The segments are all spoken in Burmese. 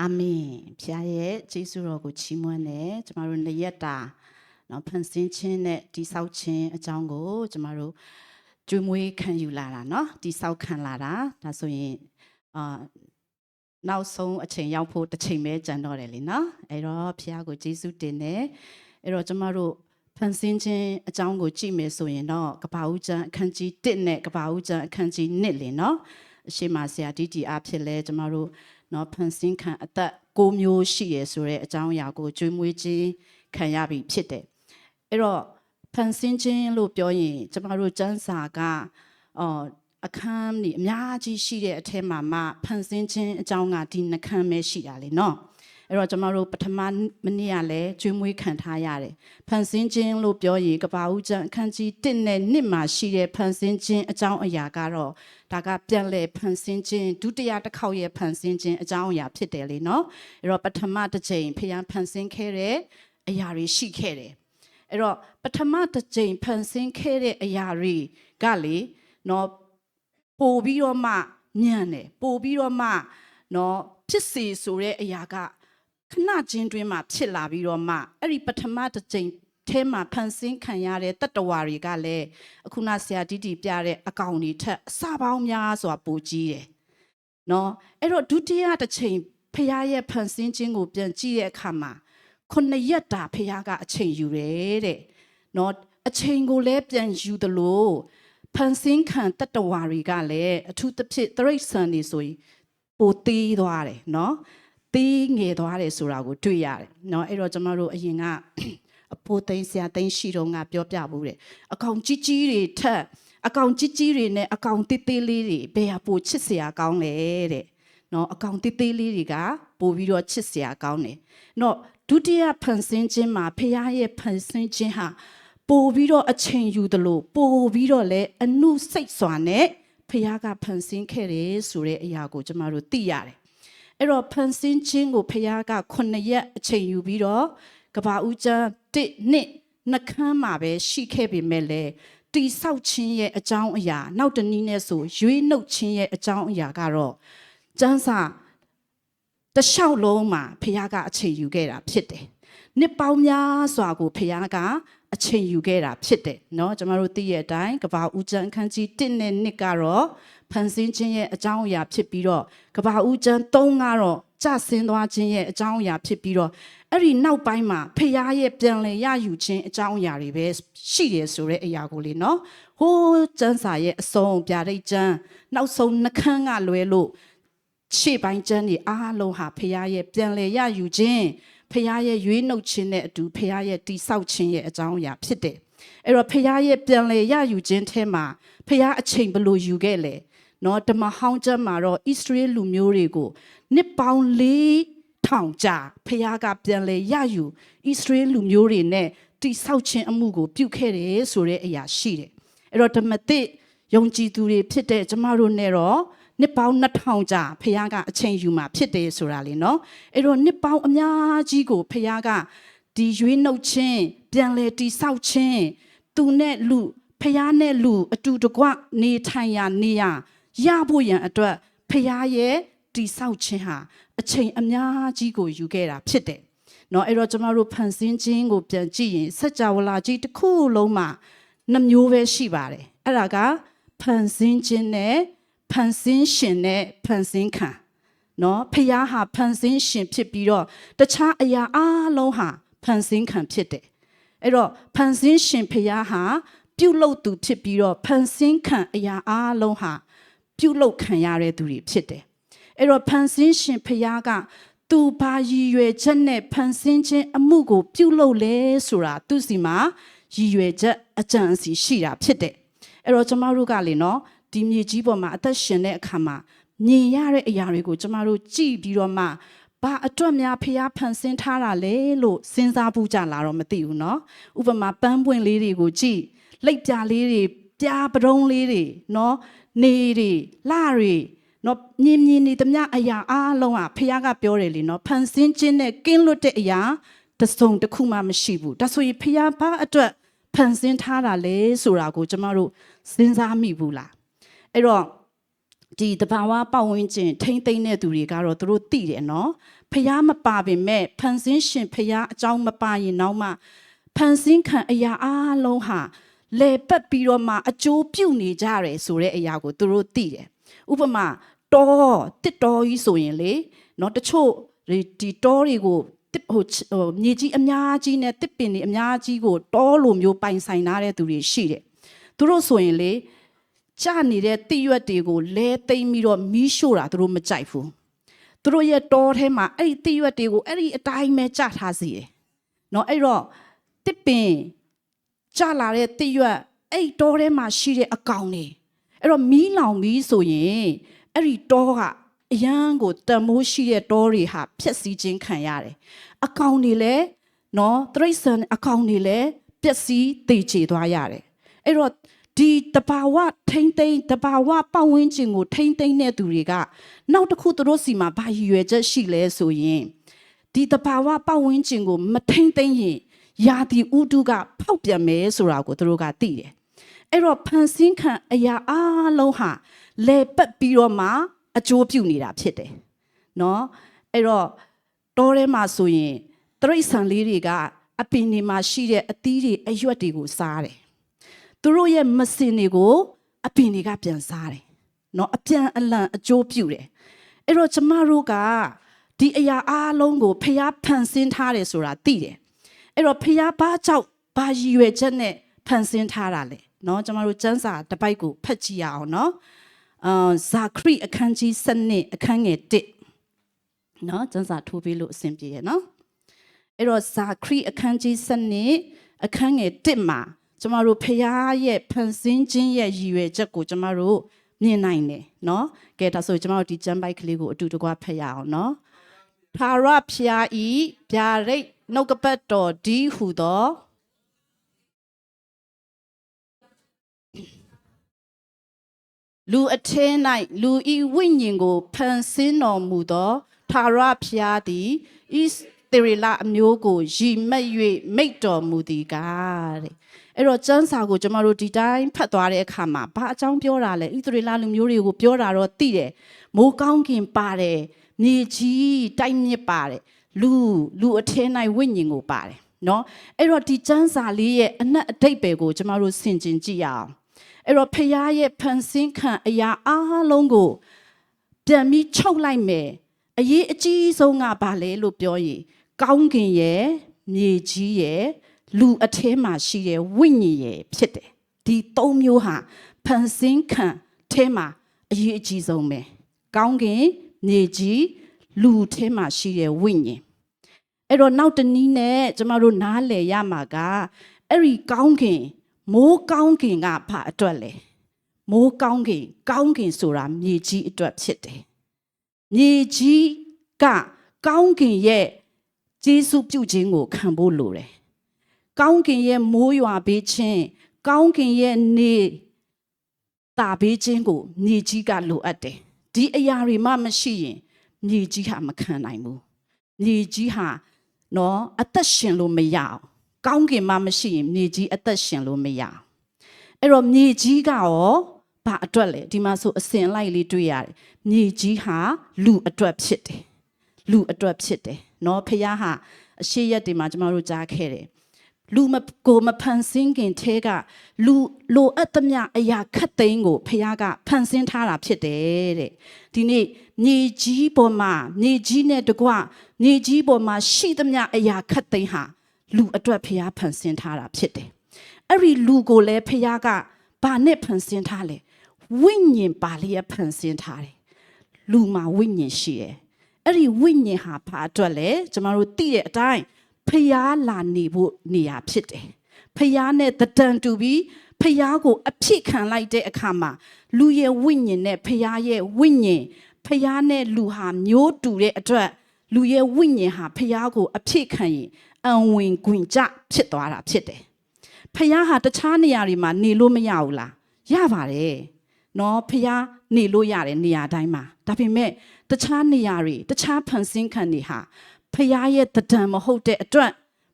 အာမင်ဖခင်ရဲ့ကျေးဇူးတော်ကိုချီးမွမ်းတယ်ကျမတို့နှစ်ရက်တာဖန်ဆင်းခြင်းနဲ့တိဆောက်ခြင်းအကြောင်းကိုကျမတို့ကျွေးမွေးခံယူလာတာနော်တိဆောက်ခံလာတာဒါဆိုရင်နောက်ဆုံးအချိန်ရောက်ဖို့တစ်ချိန်ပဲကြံတော့တယ်လीနော်အဲ့တော့ဖခင်ကိုကျေးဇူးတင်တယ်အဲ့တော့ကျမတို့ဖန်ဆင်းခြင်းအကြောင်းကိုကြည့်မယ်ဆိုရင်တော့ကပ္ပဦးကျမ်းအခန်းကြီး1နဲ့ကပ္ပဦးကျမ်းအခန်းကြီး2လीနော်အရှိမဆရာတီတီအားဖြင့်လဲကျမတို့နော်ဖန်ဆင်းခံအသက်6မျိုးရှိရဆိုတဲ့အကြောင်းအရာကိုကျွေးမွေးခြင်းခံရပြီဖြစ်တယ်အဲ့တော့ဖန်ဆင်းခြင်းလို့ပြောရင်ကျမတို့ကျမ်းစာကအခန်းကြီးအများကြီးရှိတဲ့အထက်မှာမှဖန်ဆင်းခြင်းအကြောင်းကဒီနှခမ်းပဲရှိတာလေနော်အဲ့တော့ကျမတို့ပထမမနေ့ကလည်းကျွေးမွေးခံထားရတယ်ဖန်ဆင်းခြင်းလို့ပြောရင်ကပ္ပဦးကျမ်းအခန်းကြီး1နဲ့2မှာရှိတဲ့ဖန်ဆင်းခြင်းအကြောင်းအရာကတော့ဒါကပြန်လဲဖန်ဆင်းခြင်းဒုတိယတစ်ခေါက်ရဲ့ဖန်ဆင်းခြင်းအကြောင်းအရာဖြစ်တယ်လေနော်အဲ့တော့ပထမတစ်ချိန်ဖခင်ဖန်ဆင်းခဲ့တဲ့အရာတွေရှိခဲ့တယ်အဲ့တော့ပထမတစ်ချိန်ဖန်ဆင်းခဲ့တဲ့အရာတွေကလေနော်ပို့ပြီးတော့မှညံ့တယ်ပို့ပြီးတော့မှနော်ဖြစ်စီဆိုတဲ့အရာကခဏချင်းတွင်မှဖြစ်လာပြီးတော့မှအဲ့ဒီပထမတစ်ချိန်ထဲမှာဖန်ဆင်းခံရတဲ့တတ္တဝါတွေကလည်းအခုနဆရာတီတီပြတဲ့အကောင်တွေထက်အစပေါင်းများစွာပိုကြီးတယ်နော်အဲ့တော့ဒုတိယတစ်ချိန်ဖခင်ရဲ့ဖန်ဆင်းခြင်းကိုပြန်ကြည့်တဲ့အခါမှာ9ရက်တာဖခင်ကအချိန်ယူတယ်တဲ့နော်အချိန်ကိုလည်းပြန်ယူသလိုဖန်ဆင်းခံတတ္တဝါတွေကလည်းအထူးသဖြင့်တိရစ္ဆာန်တွေဆိုရင်ပိုသေးသွားတယ်နော်သေးငယ်သွားတယ်ဆိုတာကိုတွေ့ရတယ်เนาะအဲ့တော့ကျွန်တော်တို့အရင်ကအဖိုးသိန်းဆရာသိန်းရှိတော့ငါပြောပြဘူးတဲ့အကောင်ကြီးကြီးတွေထက်အကောင်ကြီးကြီးတွေနဲ့အကောင်သေးသေးလေးတွေဘယ်ဟာပိုချစ်စရာကောင်းလဲတဲ့เนาะအကောင်သေးသေးလေးတွေကပိုပြီးတော့ချစ်စရာကောင်းတယ်เนาะဒုတိယဖန်ဆင်းခြင်းမှာဖခင်ရဲ့ဖန်ဆင်းခြင်းဟာပိုပြီးတော့အချိန်ယူသလိုပိုပြီးတော့လည်းအနုစိတ်စွာနဲ့ဖခင်ကဖန်ဆင်းခဲ့တယ်ဆိုတဲ့အရာကိုကျွန်တော်တို့သိရတယ်အဲ့တော့ဖန်ဆင်းခြင်းကိုဖခင်က9ရက်အချိန်ယူပြီးတော့ကပ္ပဦးကျမ်း1နှစ်နှခမ်းမှာပဲရှိခဲ့ပေမဲ့လည်းတိဆောက်ခြင်းရဲ့အကြောင်းအရာနောက်တနည်းနဲ့ဆိုရွေးနှုတ်ခြင်းရဲ့အကြောင်းအရာကတော့ကျမ်းစာတလျှောက်လုံးမှာဖခင်ကအချိန်ယူခဲ့တာဖြစ်တယ်နှစ်ပေါင်းများစွာကိုဖခင်ကအချိန်ယူခဲ့တာဖြစ်တယ်เนาะကျွန်တော်တို့သိရတဲ့အတိုင်းကပ္ပဦးကျမ်းအခန်းကြီး1နဲ့2ကတော့ဖန်ဆင်းခြင်းရဲ့အကြောင်းအရာဖြစ်ပြီးတော့ကပ္ပဦးကျမ်း3ကတော့ကြဆင်းသွားခြင်းရဲ့အကြောင်းအရာဖြစ်ပြီးတော့အဲ့ဒီနောက်ပိုင်းမှာဖခင်ရဲ့ပြန်လည်ရယူခြင်းအကြောင်းအရာတွေပဲရှိတယ်ဆိုတဲ့အရာကိုလေနော်ဟိုးကျမ်းစာရဲ့အဆုံးဗျာဒိတ်ကျမ်းနောက်ဆုံးနှခမ်းကလွဲလို့ရှေ့ပိုင်းကျမ်းတွေအားလုံးဟာဖခင်ရဲ့ပြန်လည်ရယူခြင်းဖခင်ရဲ့ရွေးနှုတ်ခြင်းနဲ့အတူဖခင်ရဲ့တိဆောက်ခြင်းရဲ့အကြောင်းအရာဖြစ်တယ်အဲ့တော့ဖခင်ရဲ့ပြန်လည်ရယူခြင်းထဲမှာဖခင်အချိန်ဘယ်လိုယူခဲ့လဲနော်ဓမ္မဟောင်းကျမ်းမှာတော့ဣသရေလလူမျိုးတွေကိုနှစ်ပေါင်း4000ကြာဖခင်ကပြန်လည်ရယူဣသရေလလူမျိုးတွေနဲ့တိဆောက်ခြင်းအမှုကိုပြုခဲ့တယ်ဆိုတဲ့အရာရှိတယ်အဲ့တော့ဓမ္မသစ်ယုံကြည်သူတွေဖြစ်တဲ့ကျမတို့နဲ့တော့နှစ်ပေါင်း2000ကြာဖခင်ကအချိန်ယူမှာဖြစ်တယ်ဆိုတာလေနော်အဲ့တော့နှစ်ပေါင်းအများကြီးကိုဖခင်ကဒီရွေးနှုတ်ခြင်းပြန်လည်တိဆောက်ခြင်းသူနဲ့လူဖခင်နဲ့လူအတူတကွနေထိုင်ရာနေရာရဖို့ရန်အတွက်ဖခင်ရဲ့တိဆောက်ခြင်းဟာအချိန်အများကြီးကိုယူခဲ့တာဖြစ်တယ်เนาะအဲ့တော့ကျမတို့ဖန်ဆင်းခြင်းကိုပြန်ကြည့်ရင်စัจ java လာကြီးတစ်ခုလုံးမှာ2မျိုးပဲရှိပါတယ်အဲ့ဒါကဖန်ဆင်းခြင်းနဲ့ဖန်ဆင်းရှင်နဲ့ဖန်ဆင်းခံเนาะဖခင်ဟာဖန်ဆင်းရှင်ဖြစ်ပြီးတော့တခြားအရာအလုံးဟာဖန်ဆင်းခံဖြစ်တယ်အဲ့တော့ဖန်ဆင်းရှင်ဖခင်ဟာပြုလုပ်သူဖြစ်ပြီးတော့ဖန်ဆင်းခံအရာအလုံးဟာပြုလုပ်ခံရတဲ့သူတွေဖြစ်တယ်အဲ့တော့ဖန်ဆင်းရှင်ဖခင်ကသူဘာရည်ရွယ်ချက်နဲ့ဖန်ဆင်းခြင်းအမှုကိုပြုလုပ်လဲဆိုတာသူစီမှာရည်ရွယ်ချက်အကြံအစီရှိတာဖြစ်တယ်အဲ့တော့ကျမတို့ကလေနော်ဒီမြေကြီးပေါ်မှာအသက်ရှင်တဲ့အခါမှာမြင်ရတဲ့အရာတွေကိုကျမတို့ကြည့်ပြီးတော့မှဘာအတွက်များဖခင်ဖန်ဆင်းထားတာလဲလို့စဉ်းစားပူးကြလာတော့မသိဘူးနော်ဥပမာပန်းပွင့်လေးတွေကိုကြည့်လိပ်ပြာလေးတွေပြားပတုံးလေးတွေနော်နေတွေလှတွေနော်မြင်နေသမျှအရာအားလုံးဟာဖခင်ကပြောတယ်လေနော်ဖန်ဆင်းခြင်းနဲ့ကင်းလွတ်တဲ့အရာတစ်စုံတစ်ခုမှမရှိဘူးဒါဆိုရင်ဖခင်ဘာအတွက်ဖန်ဆင်းထားတာလဲဆိုတာကိုကျမတို့စဉ်းစားမိဘူးလားအဲ့တော့ ဒီတဘာဝပတ်ဝန်းကျင်ထိမ့်သိမ့်တဲ့သူတွေကတော့သူတို့သိတယ်နော်ဖျားမပါပေမဲ့ဖန်ဆင်းရှင်ဖျားအကြောင်းမပါရင်နောက်မှဖန်ဆင်းခံအရာအလုံးဟာလေပတ်ပြီးတော့မှအကျိုးပြုနေကြတယ်ဆိုတဲ့အရာကိုသူတို့သိတယ်ဥပမာတောတစ်တော်ကြီးဆိုရင်လေနော်တချို့ဒီတောတွေကိုမြေကြီးအများကြီးနဲ့တစ်ပင်တွေအများကြီးကိုတောလိုမျိုးပိုင်ဆိုင်ထားတဲ့သူတွေရှိတယ်သူတို့ဆိုရင်လေကြနေတဲ့တိရွက်တွေကိုလဲသိမ့်ပြီးတော့မီးရှို့တာသူတို့မကြိုက်ဘူးသူတို့ရဲ့တောထဲမှာအဲ့ဒီတိရွက်တွေကိုအဲ့ဒီအတိုင်းပဲကြထားစီတယ်နော်အဲ့တော့တစ်ပင်ကြလာတဲ့တိရွက်အဲ့ဒီတောထဲမှာရှိတဲ့အကောင်တွေအဲ့တော့မီးလောင်ပြီးဆိုရင်အဲ့ဒီတောကအရန်ကိုတမိုးရှိတဲ့တောတွေဟာဖျက်ဆီးခြင်းခံရတယ်အကောင်တွေလည်းနော်တရိတ်ဆန်အကောင်တွေလည်းပျက်စီးသေချေသွားရတယ်အဲ့တော့ဒီတဘာဝထိမ့်သိမ့်တဘာဝပတ်ဝန်းကျင်ကိုထိမ့်သိမ့်တဲ့သူတွေကနောက်တစ်ခုသူတို့စီမှာဘာရည်ရွယ်ချက်ရှိလဲဆိုရင်ဒီတဘာဝပတ်ဝန်းကျင်ကိုမထိမ့်သိမ့်ရင်ယာတီဥတုကဖောက်ပြန်မယ်ဆိုတာကိုသူတို့ကသိတယ်အဲ့တော့ဖန်ဆင်းခံအရာအလုံးဟာလေပတ်ပြီးတော့မှအကျိုးပြုနေတာဖြစ်တယ်နော်အဲ့တော့တောထဲမှာဆိုရင်တရိတ်ဆန်လေးတွေကအပင်တွေမှာရှိတဲ့အသီးတွေအရွက်တွေကိုစားတယ်သူတို့ရဲ့မစင်တွေကိုအပင်တွေကပြန်စားတယ်နော်အပြန်အလှန်အကျိုးပြုတယ်အဲ့တော့ကျမတို့ကဒီအရာအလုံးကိုဖျားဖန်ဆင်းထားတယ်ဆိုတာသိတယ်အဲ့တော့ဖျားဘာကြောင့်ဘာရည်ရွယ်ချက်နဲ့ဖန်ဆင်းထားတာလဲနော်ကျမတို့ကျမ်းစာတစ်ပိုက်ကိုဖတ်ကြည့်ရအောင်နော်ဇာခရိအခန်းကြီး7အခန်းငယ်1နော်ကျမ်းစာထိုးပေးလို့အဆင်ပြေရနော်အဲ့တော့ဇာခရိအခန်းကြီး7အခန်းငယ်1မှာကျမတို့ဖျားရဲ့ဖန်ဆင်းခြင်းရဲ့ရည်ရွယ်ချက်ကိုကျမတို့မြင်နိုင်တယ်နော်ကဲဒါဆိုကျမတို့ဒီကျမ်းပိုက်ကလေးကိုအတူတကွဖတ်ရအောင်နော်ထာဝရဖျားဤဗျာဒိတ်နှုတ်ကပတ်တော်ဒီဟုသောလူအထဲ၌လူဤဝိညာဉ်ကိုဖန်ဆင်းတော်မူသောထာဝရဘုရားသည်ဣသရေလအမျိုးကိုရည်မှတ်၍မိန့်တော်မူသည်ကားတဲ့အဲ့တော့ကျမ်းစာကိုကျွန်တော်တို့ဒီတိုင်းဖတ်သွားတဲ့အခါမှာဘာအကြောင်းပြောတာလဲဣသရေလလူမျိုးတွေကိုပြောတာတော့သိတယ်မိုးကောင်းကင်ပါတယ်မြေကြီးတိုက်မြစ်ပါတယ်လူအထဲ၌ဝိညာဉ်ကိုပါတယ်နော်အဲ့တော့ဒီကျမ်းစာလေးရဲ့အနက်အဓိပ္ပာယ်ကိုကျွန်တော်တို့ဆင်ခြင်ကြည့်ရအောင်အဲ့တော့ဖခင်ရဲ့ဖန်ဆင်းခံအရာအားလုံးကိုပြန်ပြီးချုပ်လိုက်မယ်အရေးအကြီးဆုံးကဘာလဲလို့ပြောရင်ကောင်းကင်ရဲ့မြေကြီးရဲ့လူအထဲမှာရှိတဲ့ဝိညာဉ်ရဲ့ဖြစ်တယ်ဒီသုံးမျိုးဟာဖန်ဆင်းခံထဲမှာအရေးအကြီးဆုံးပဲကောင်းကင်မြေကြီးလူထဲမှာရှိတဲ့ဝိညာဉ်အဲ့တော့နောက်တနည်းနဲ့ကျမတို့နားလည်ရမှာကအဲ့ဒီကောင်းကင်မိုးကောင်းကင်ကဘာအတွက်လဲမိုးကောင်းကင်ဆိုတာမြေကြီးအတွက်ဖြစ်တယ်မြေကြီးကကောင်းကင်ရဲ့ကျေးဇူးပြုခြင်းကိုခံဖို့လိုတယ်ကောင်းကင်ရဲ့မိုးရွာပေးခြင်းကောင်းကင်ရဲ့နေတာပေးခြင်းကိုမြေကြီးကလိုအပ်တယ်ဒီအရာတွေမှမရှိရင်မြေကြီးဟာမခံနိုင်ဘူးမြေကြီးဟာနော်အသက်ရှင်လို့မရအောင်ကောင်းကင်မှမရှိရင်မြေကြီးအသက်ရှင်လို့မရအောင်အဲ့တော့မြေကြီးကရောဘာအတွက်လဲဒီမှာဆိုအစဉ်လိုက်လေးတွေ့ရတယ်မြေကြီးဟာလူအတွက်ဖြစ်တယ်လူအတွက်ဖြစ်တယ်နော်ဖခင်ဟာအရှိရက်တွေမှာကျမတို့ကြားခဲ့တယ်လူကိုမဖန်ဆင်းခင်ထဲကလူလိုအပ်သမျှအရာခတ်သိမ်းကိုဖခင်ကဖန်ဆင်းထားတာဖြစ်တယ်တဲ့ဒီနေ့မြေကြီးပေါ်မှာမြေကြီးနဲ့တကွမြေကြီးပေါ်မှာရှိသမျှအရာခတ်သိမ်းဟာလူအတွက်ဖခင်ဖန်ဆင်းထားတာဖြစ်တယ်အဲ့ဒီလူကိုလည်းဖခင်ကဘာနဲ့ဖန်ဆင်းထားလဲဝိညာဉ်ပါလျက်ဖန်ဆင်းထားတယ်လူမှာဝိညာဉ်ရှိတယ်အဲ့ဒီဝိညာဉ်ဟာဘာအတွက်လဲကျမတို့သိတဲ့အတိုင်းဖခင်လာနေဖို့နေရာဖြစ်တယ်ဖခင်နဲ့တန်တူပြီးဖခင်ကိုအဖြစ်ခံလိုက်တဲ့အခါမှာလူရဲ့ဝိညာဉ်နဲ့ဖခင်ရဲ့ဝိညာဉ်ဖခင်နဲ့လူဟာမျိုးတူတဲ့အတွက်လူရဲ့ဝိညာဉ်ဟာဖခင်ကိုအဖြစ်ခံရင်အံဝင်ခွင်ကြဖြစ်သွားတာဖြစ်တယ်ဖခင်ဟာတခြားနေရာတွေမှာနေလို့မရဘူးလားရပါတယ်နော်ဖခင်နေလို့ရတယ်နေရာတိုင်းမှာဒါပေမဲ့တခြားနေရာတွေတခြားဖန်ဆင်းခံတွေဟာဖခင်ရဲ့တဒံမဟုတ်တဲ့အတွက်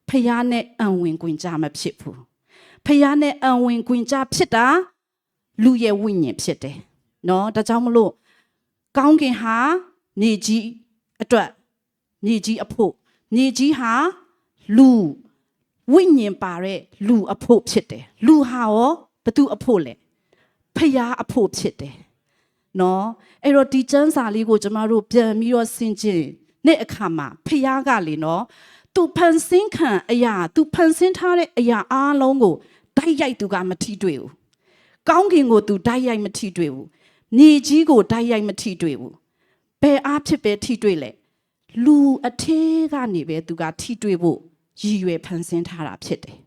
ဖခင်နဲ့အံဝင်ခွင်ကြမဖြစ်ဘူးဖခင်နဲ့အံဝင်ခွင်ကြဖြစ်တာလူရဲ့ဝိညာဉ်ဖြစ်တယ်နော်ဒါကြောင့်မလို့ ကောင်းကင်ဟာမြေကြီးအတွက်မြေကြီးအဖို့မြေကြီးဟာလူဝိညာဉ်ပါတဲ့လူအဖို့ဖြစ်တယ်လူဟာရောဘသူအဖို့လဲဖျားအဖို့ဖြစ်တယ်နော်အဲ့တော့ဒီကျမ်းစာလေးကိုကျမတို့ပြန်ပြီးတော့ဆင်ခြင်တဲ့အခါမှာဖျားကလေနော်သူဖန်ဆင်းခံအရာသူဖန်ဆင်းထားတဲ့အရာအားလုံးကိုဓာတ်ရိုက်သူကမထိတွေ့ဘူးကောင်းကင်ကိုသူဓာတ်ရိုက်မထိတွေ့ဘူးမြေကြီးကိုဓာတ်ရိုက်မထိတွေ့ဘူးဘယ်အားဖြစ်ပဲထိတွေ့လဲလူအထဲကနေပဲသူကထိတွေ့ဖို့ရည်ရွယ်ဖန်ဆင်းထားတာဖြစ်တယ်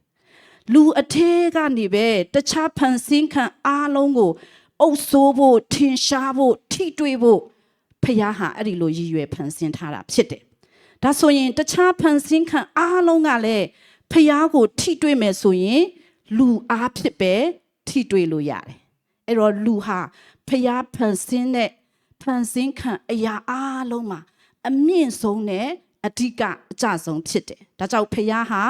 လူအထဲကနေပဲတခြားဖန်ဆင်းခံအားလုံးကိုအုပ်ဆိုးဖို့ထင်ရှားဖို့ထိတွေ့ဖို့ဖျားဟာအဲ့ဒီလိုရည်ရွယ်ဖန်ဆင်းထားတာဖြစ်တယ်ဒါဆိုရင်တခြားဖန်ဆင်းခံအားလုံးကလည်းဖျားကိုထိတွေ့မယ်ဆိုရင်လူအားဖြစ်ပဲထိတွေ့လို့ရတယ်အဲ့တော့လူဟာဖျားဖန်ဆင်းတဲ့ဖန်ဆင်းခံအရာအားလုံးမှာအမြင့်ဆုံးနဲ့အဓိကအကျဆုံးဖြစ်တယ်ဒါကြောင့်ဖျားဟာ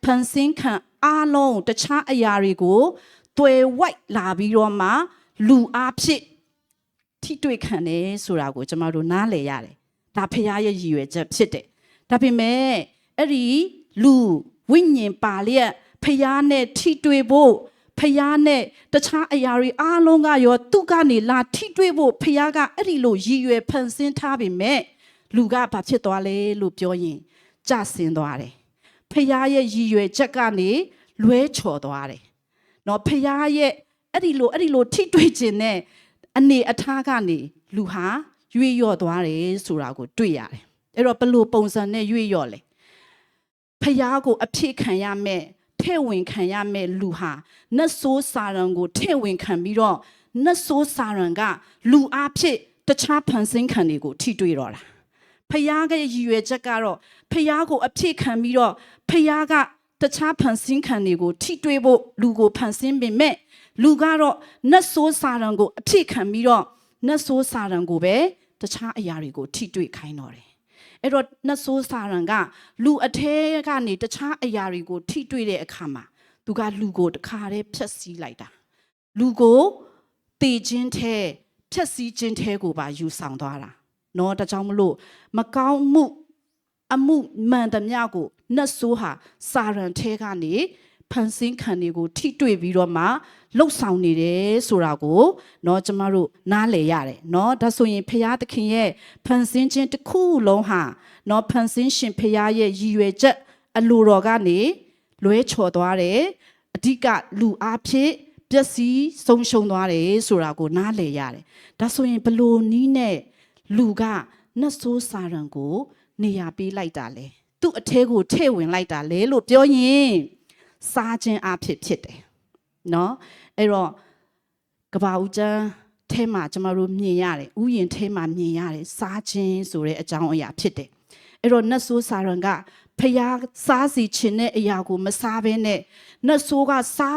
ဖန်ဆင်းခံအားလုံးတခြားအရာတွေကိုတွယ်ဝိုက်လာပြီးတော့မှလူအားဖြစ်ထိတွေ့ခံတယ်ဆိုတာကိုကျွန်တော်တို့နားလည်ရတယ်ဒါဖျားရဲ့ရည်ရွယ်ချက်ဖြစ်တယ်ဒါပေမဲ့အဲ့ဒီလူဝိညာဉ်ပါလျက်ဖျားနဲ့ထိတွေ့ဖို့ဖျားနဲ့တခြားအရာတွေအားလုံးကရောသူကနေလာထိတွေ့ဖို့ဖျားကအဲ့ဒီလိုရည်ရွယ်ဖန်ဆင်းထားပေမဲ့လူကဘာဖြစ်သွားလဲလို့ပြောရင်ကြဆင်းသွားတယ်ဖျားရဲ့ရည်ရွယ်ချက်ကနေလွဲချော်သွားတယ်နော်ဖျားရဲ့အဲ့ဒီလိုထိတွေ့ခြင်းနဲ့အနေအထားကနေလူဟာရွေ့လျော့သွားတယ်ဆိုတာကိုတွေ့ရတယ်အဲ့တော့ဘလို့ပုံစံနဲ့ရွေ့လျော့လဲဖျားကိုအဖြစ်ခံရမယ်ထဲ့ဝင်ခံရမယ်လူဟာနတ်ဆိုးစာရန်ကိုထဲ့ဝင်ခံပြီးတော့နတ်ဆိုးစာရန်ကလူအဖြစ်တခြားဖန်ဆင်းခံတွေကိုထိတွေ့တော့တာဖျားရဲ့ရည်ရွယ်ချက်ကတော့ဖျားကိုအဖြစ်ခံပြီးတော့ဖျားကတခြားဖန်ဆင်းခံတွေကိုထိတွေ့ဖို့လူကိုဖန်ဆင်းပေမဲ့လူကတော့နတ်ဆိုးစာရန်ကိုအဖြစ်ခံပြီးတော့နတ်ဆိုးစာရန်ကိုပဲတခြားအရာတွေကိုထိတွေ့ခိုင်းတော့တယ်အဲ့တော့နတ်ဆိုးစာရန်ကလူအထဲကနေတခြားအရာတွေကိုထိတွေ့တဲ့အခါမှာသူကလူကိုတခါတည်းဖျက်ဆီးလိုက်တာလူကိုတေခြင်းထဲဖျက်ဆီးခြင်းထဲကိုပါယူဆောင်သွားတာနော်ဒါကြောင့်မလို့မကောင်းမှုအမှုမှန်သမျှကိုနတ်ဆိုးဟာစာရန်ထဲကနေဖန်ဆင်းခံတွေကိုထိတွေ့ပြီးတော့မှလှုပ်ဆောင်နေတယ်ဆိုတာကိုเนาะကျမတို့နားလည်ရတယ်เนาะဒါဆိုရင်ဖျားသခင်ရဲ့ဖန်ဆင်းခြင်းတစ်ခုလုံးဟာเนาะဖန်ဆင်းရှင်ဖျားရဲ့ရည်ရွယ်ချက်အလိုတော်ကနေလွဲချော်သွားတယ်အဓိကလူအားဖြင့်ပျက်စီးဆုံးရှုံးသွားတယ်ဆိုတာကိုနားလည်ရတယ်ဒါဆိုရင်ဘလို့နီးနဲ့လူကနတ်ဆိုးစာရန်ကိုနေရာပေးလိုက်တာလေသူ့အထဲကိုထည့်ဝင်လိုက်တာလေလို့ပြောရင်စားခြင်းအဖြစ်ဖြစ်တယ်နော်အဲ့တော့ကဘာဦးကျမ်းထဲမှာကျမတို့မြင်ရတယ်ဥယျာဉ်ထဲမှာမြင်ရတယ်စားခြင်းဆိုတဲ့အကြောင်းအရာဖြစ်တယ်အဲ့တော့နတ်ဆိုးစာရန်ကဖျားစားစီခြင်းတဲ့အရာကိုမစားဘဲနဲ့နတ်ဆိုးကစား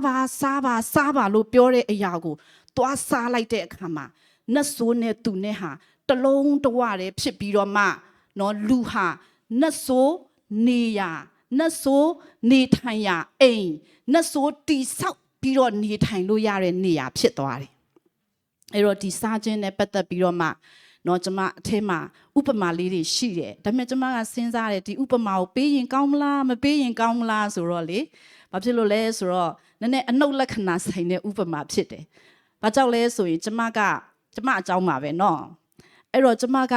ပါလို့ပြောတဲ့အရာကိုသွားစားလိုက်တဲ့အခါမှာနတ်ဆိုးနဲ့သူနဲ့ဟာတလုံးတဝတည်းဖြစ်ပြီးတော့မှနော်လူဟာနတ်ဆိုးနေရာနတ်ဆိုးနေထိုင်ရာအိမ်နတ်ဆိုးတိဆောက်ပြီးတော့နေထိုင်လို့ရတဲ့နေရာဖြစ်သွားတယ်အဲ့တော့ဒီစားခြင်းနဲ့ပတ်သက်ပြီးတော့မှနော်ကျမအထဲမှာဥပမာလေးတွေရှိတယ်ဒါပေမဲ့ကျမကစဉ်းစားတယ်ဒီဥပမာကိုပေးရင်ကောင်းမလားမပေးရင်ကောင်းမလားဆိုတော့လေဘာဖြစ်လို့လဲဆိုတော့နည်းနည်းအနှုတ်လက္ခဏာဆိုင်တဲ့ဥပမာဖြစ်တယ်ဘာကြောင့်လဲဆိုရင်ကျမအကြောင်းပါပဲနော်အဲ့တော့ကျမက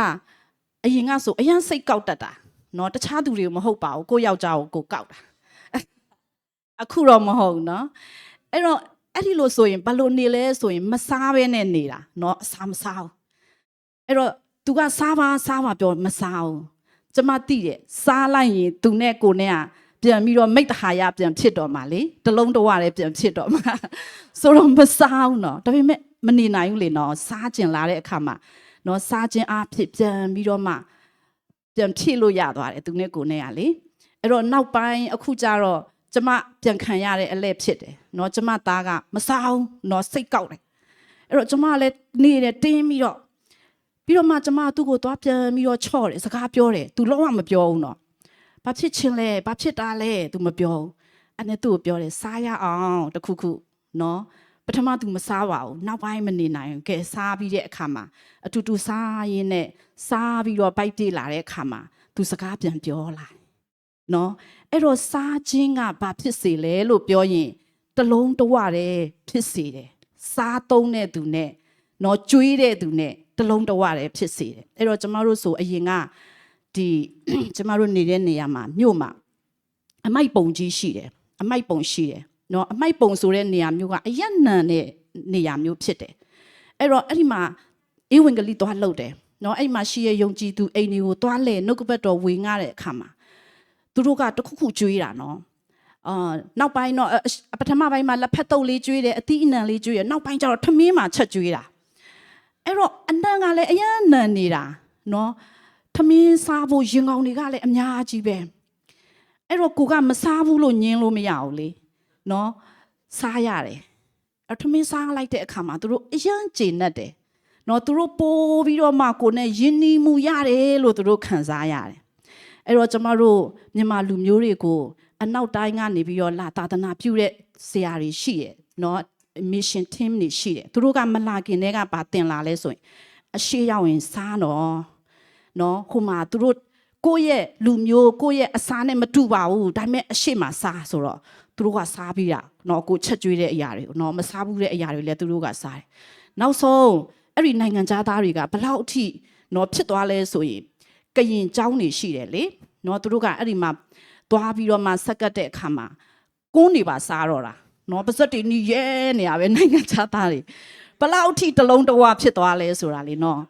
အရင်ကဆိုအရင်စိတ်ကောက်တတ်တာနော်တခြားသူတွေကိုမဟုတ်ပါဘူးကိုယောက်ျားကိုကောက်တာအခုတော့မဟုတ်နော်အဲ့တော့အဲ့ဒီလိုဆိုရင်ဘလို့နေလဲဆိုရင်မစားဘဲနဲ့နေတာနော်အစားမစားဘူးအဲ့တော့ तू ကစားပါပြောမစားဘူးကျမသိတယ်စားလိုက်ရင် तू နဲ့ကိုနဲ့ကပြန်ပြီးတော့မိတ္တဟာယပြန်ဖြစ်တော့မှာလေတလုံးတဝလည်းပြန်ဖြစ်တော့မှာဆိုတော့မစားဘူးနော်ဒါပေမဲ့မနေနိုင်ဘူးလေနော်စားကျင်လာတဲ့အခါမှာနော်စားခြင်းအဖြစ်ပြန်ပြီးတော့မှပြန်ဖြစ်လို့ရသွားတယ် तू နဲ့ကိုနဲ့ကလေအဲ့တော့နောက်ပိုင်းအခုကျတော့ကျမပြန်ခံရတဲ့အလဲဖြစ်တယ်နော်ကျမသားကမစားဘူးနော်စိတ်ကောက်တယ်အဲ့တော့ကျမလည်းနေတယ်တင်းပြီးတော့မှကျမသူ့ကိုသွားပြန်ပြီးတော့ချော့တယ်စကားပြောတယ် तू လုံးဝမပြောဘူးနော်ဘာဖြစ်ချင်းလဲဘာဖြစ်တာလဲ तू မပြောဘူးအဲ့နဲ့သူ့ကိုပြောတယ်စားရအောင်တခုခုနော် ပထမသူမစားပါဘူးနောက်ပိုင်းမနေနိုင်ဘူးကဲစားပြီးတဲ့အခါမှာအတူတူစားရင်းနဲ့စားပြီးတော့ပိုက်ပြေးလာတဲ့အခါမှာသူစကားပြန်ပြောလာနော်အဲ့တော့စားခြင်းကဘာဖြစ်စေလဲလို့ပြောရင်တလုံးတဝတယ်ဖြစ်စေတယ်စားသုံးတဲ့သူနဲ့နော်ကျွေးတဲ့သူနဲ့တလုံးတဝတယ်ဖြစ်စေတယ်အဲ့တော့ကျမတို့ဆိုအရင်ကဒီကျမတို့နေတဲ့နေရာမှာမြို့မှာအမိုက်ပုံကြီးရှိတယ်အမိုက်ပုံရှိတယ်နော်အမိုက်ပုံဆိုတဲ့နေရာမျိုးကအယက်နံတဲ့နေရာမျိုးဖြစ်တယ်အဲ့တော့အဲ့ဒီမှာဧဝံဂေလိသွားလှုပ်တယ်နော်အဲ့ဒီမှာရှိရယုံကြည်သူအိမ်တွေကိုသွားလဲနှုတ်ကပတ်တော်ဝင်ငှတဲ့အခါမှာသူတို့ကတခုခုကျွေးတာနော်နောက်ပိုင်းတော့ပထမပိုင်းမှာလက်ဖက်တုပ်လေးကျွေးတယ်အသီးအနှံလေးကျွေးတယ်နောက်ပိုင်းကျတော့ထမင်းမှာချက်ကျွေးတာအဲ့တော့အနှံကလည်းအယက်နံနေတာနော်ထမင်းစားဖို့ရင်ကောင်တွေကလည်းအများကြီးပဲအဲ့တော့ကိုကမစားဘူးလို့ညင်းလို့မရဘူးလေနော်စားရတယ်အထမင်းစားလိုက်တဲ့အခါမှာသူတို့အယံကျေနပ်တယ်နော်သူတို့ပိုးပြီးတော့မှကိုနဲ့ယဉ်နီးမှုရတယ်လို့သူတို့ခံစားရတယ်အဲ့တော့ကျမတို့မြန်မာလူမျိုးတွေကိုအနောက်တိုင်းကနေပြီးတော့လာသာသနာပြုတဲ့ဆရာတွေရှိတယ်နော် mission team တွေရှိတယ်သူတို့ကမလာခင်တည်းကပါတင်လာလဲဆိုရင်အရှိရောက်ရင်စားနော်ဟိုမှာသူတို့ကိုယ့်ရဲ့လူမျိုးကိုယ့်ရဲ့အစားနဲ့မတူပါဘူးဒါပေမဲ့အရှိမစားဆိုတော့သူတို့ကစားပြီးတာနော်ကိုချက်ကျွေးတဲ့အရာတွေကိုနော်မစားဘူးတဲ့အရာတွေလည်းသူတို့ကစားတယ်နောက်ဆုံးအဲ့ဒီနိုင်ငံသားတွေကဘလောက်အထိနော်ဖြစ်သွားလဲဆိုရင်ကရင်เจ้าနေရှိတယ်လေနော်သူတို့ကအဲ့ဒီမှာသွားပြီးတော့မှဆက်ကတ်တဲ့အခါမှာကုန်းနေပါစားတော့တာနော်ပါစက်တွေနီးရဲနေရပဲနိုင်ငံသားတွေဘလောက်အထိတလုံးတဝဖြစ်သွားလဲဆိုတာလေနော်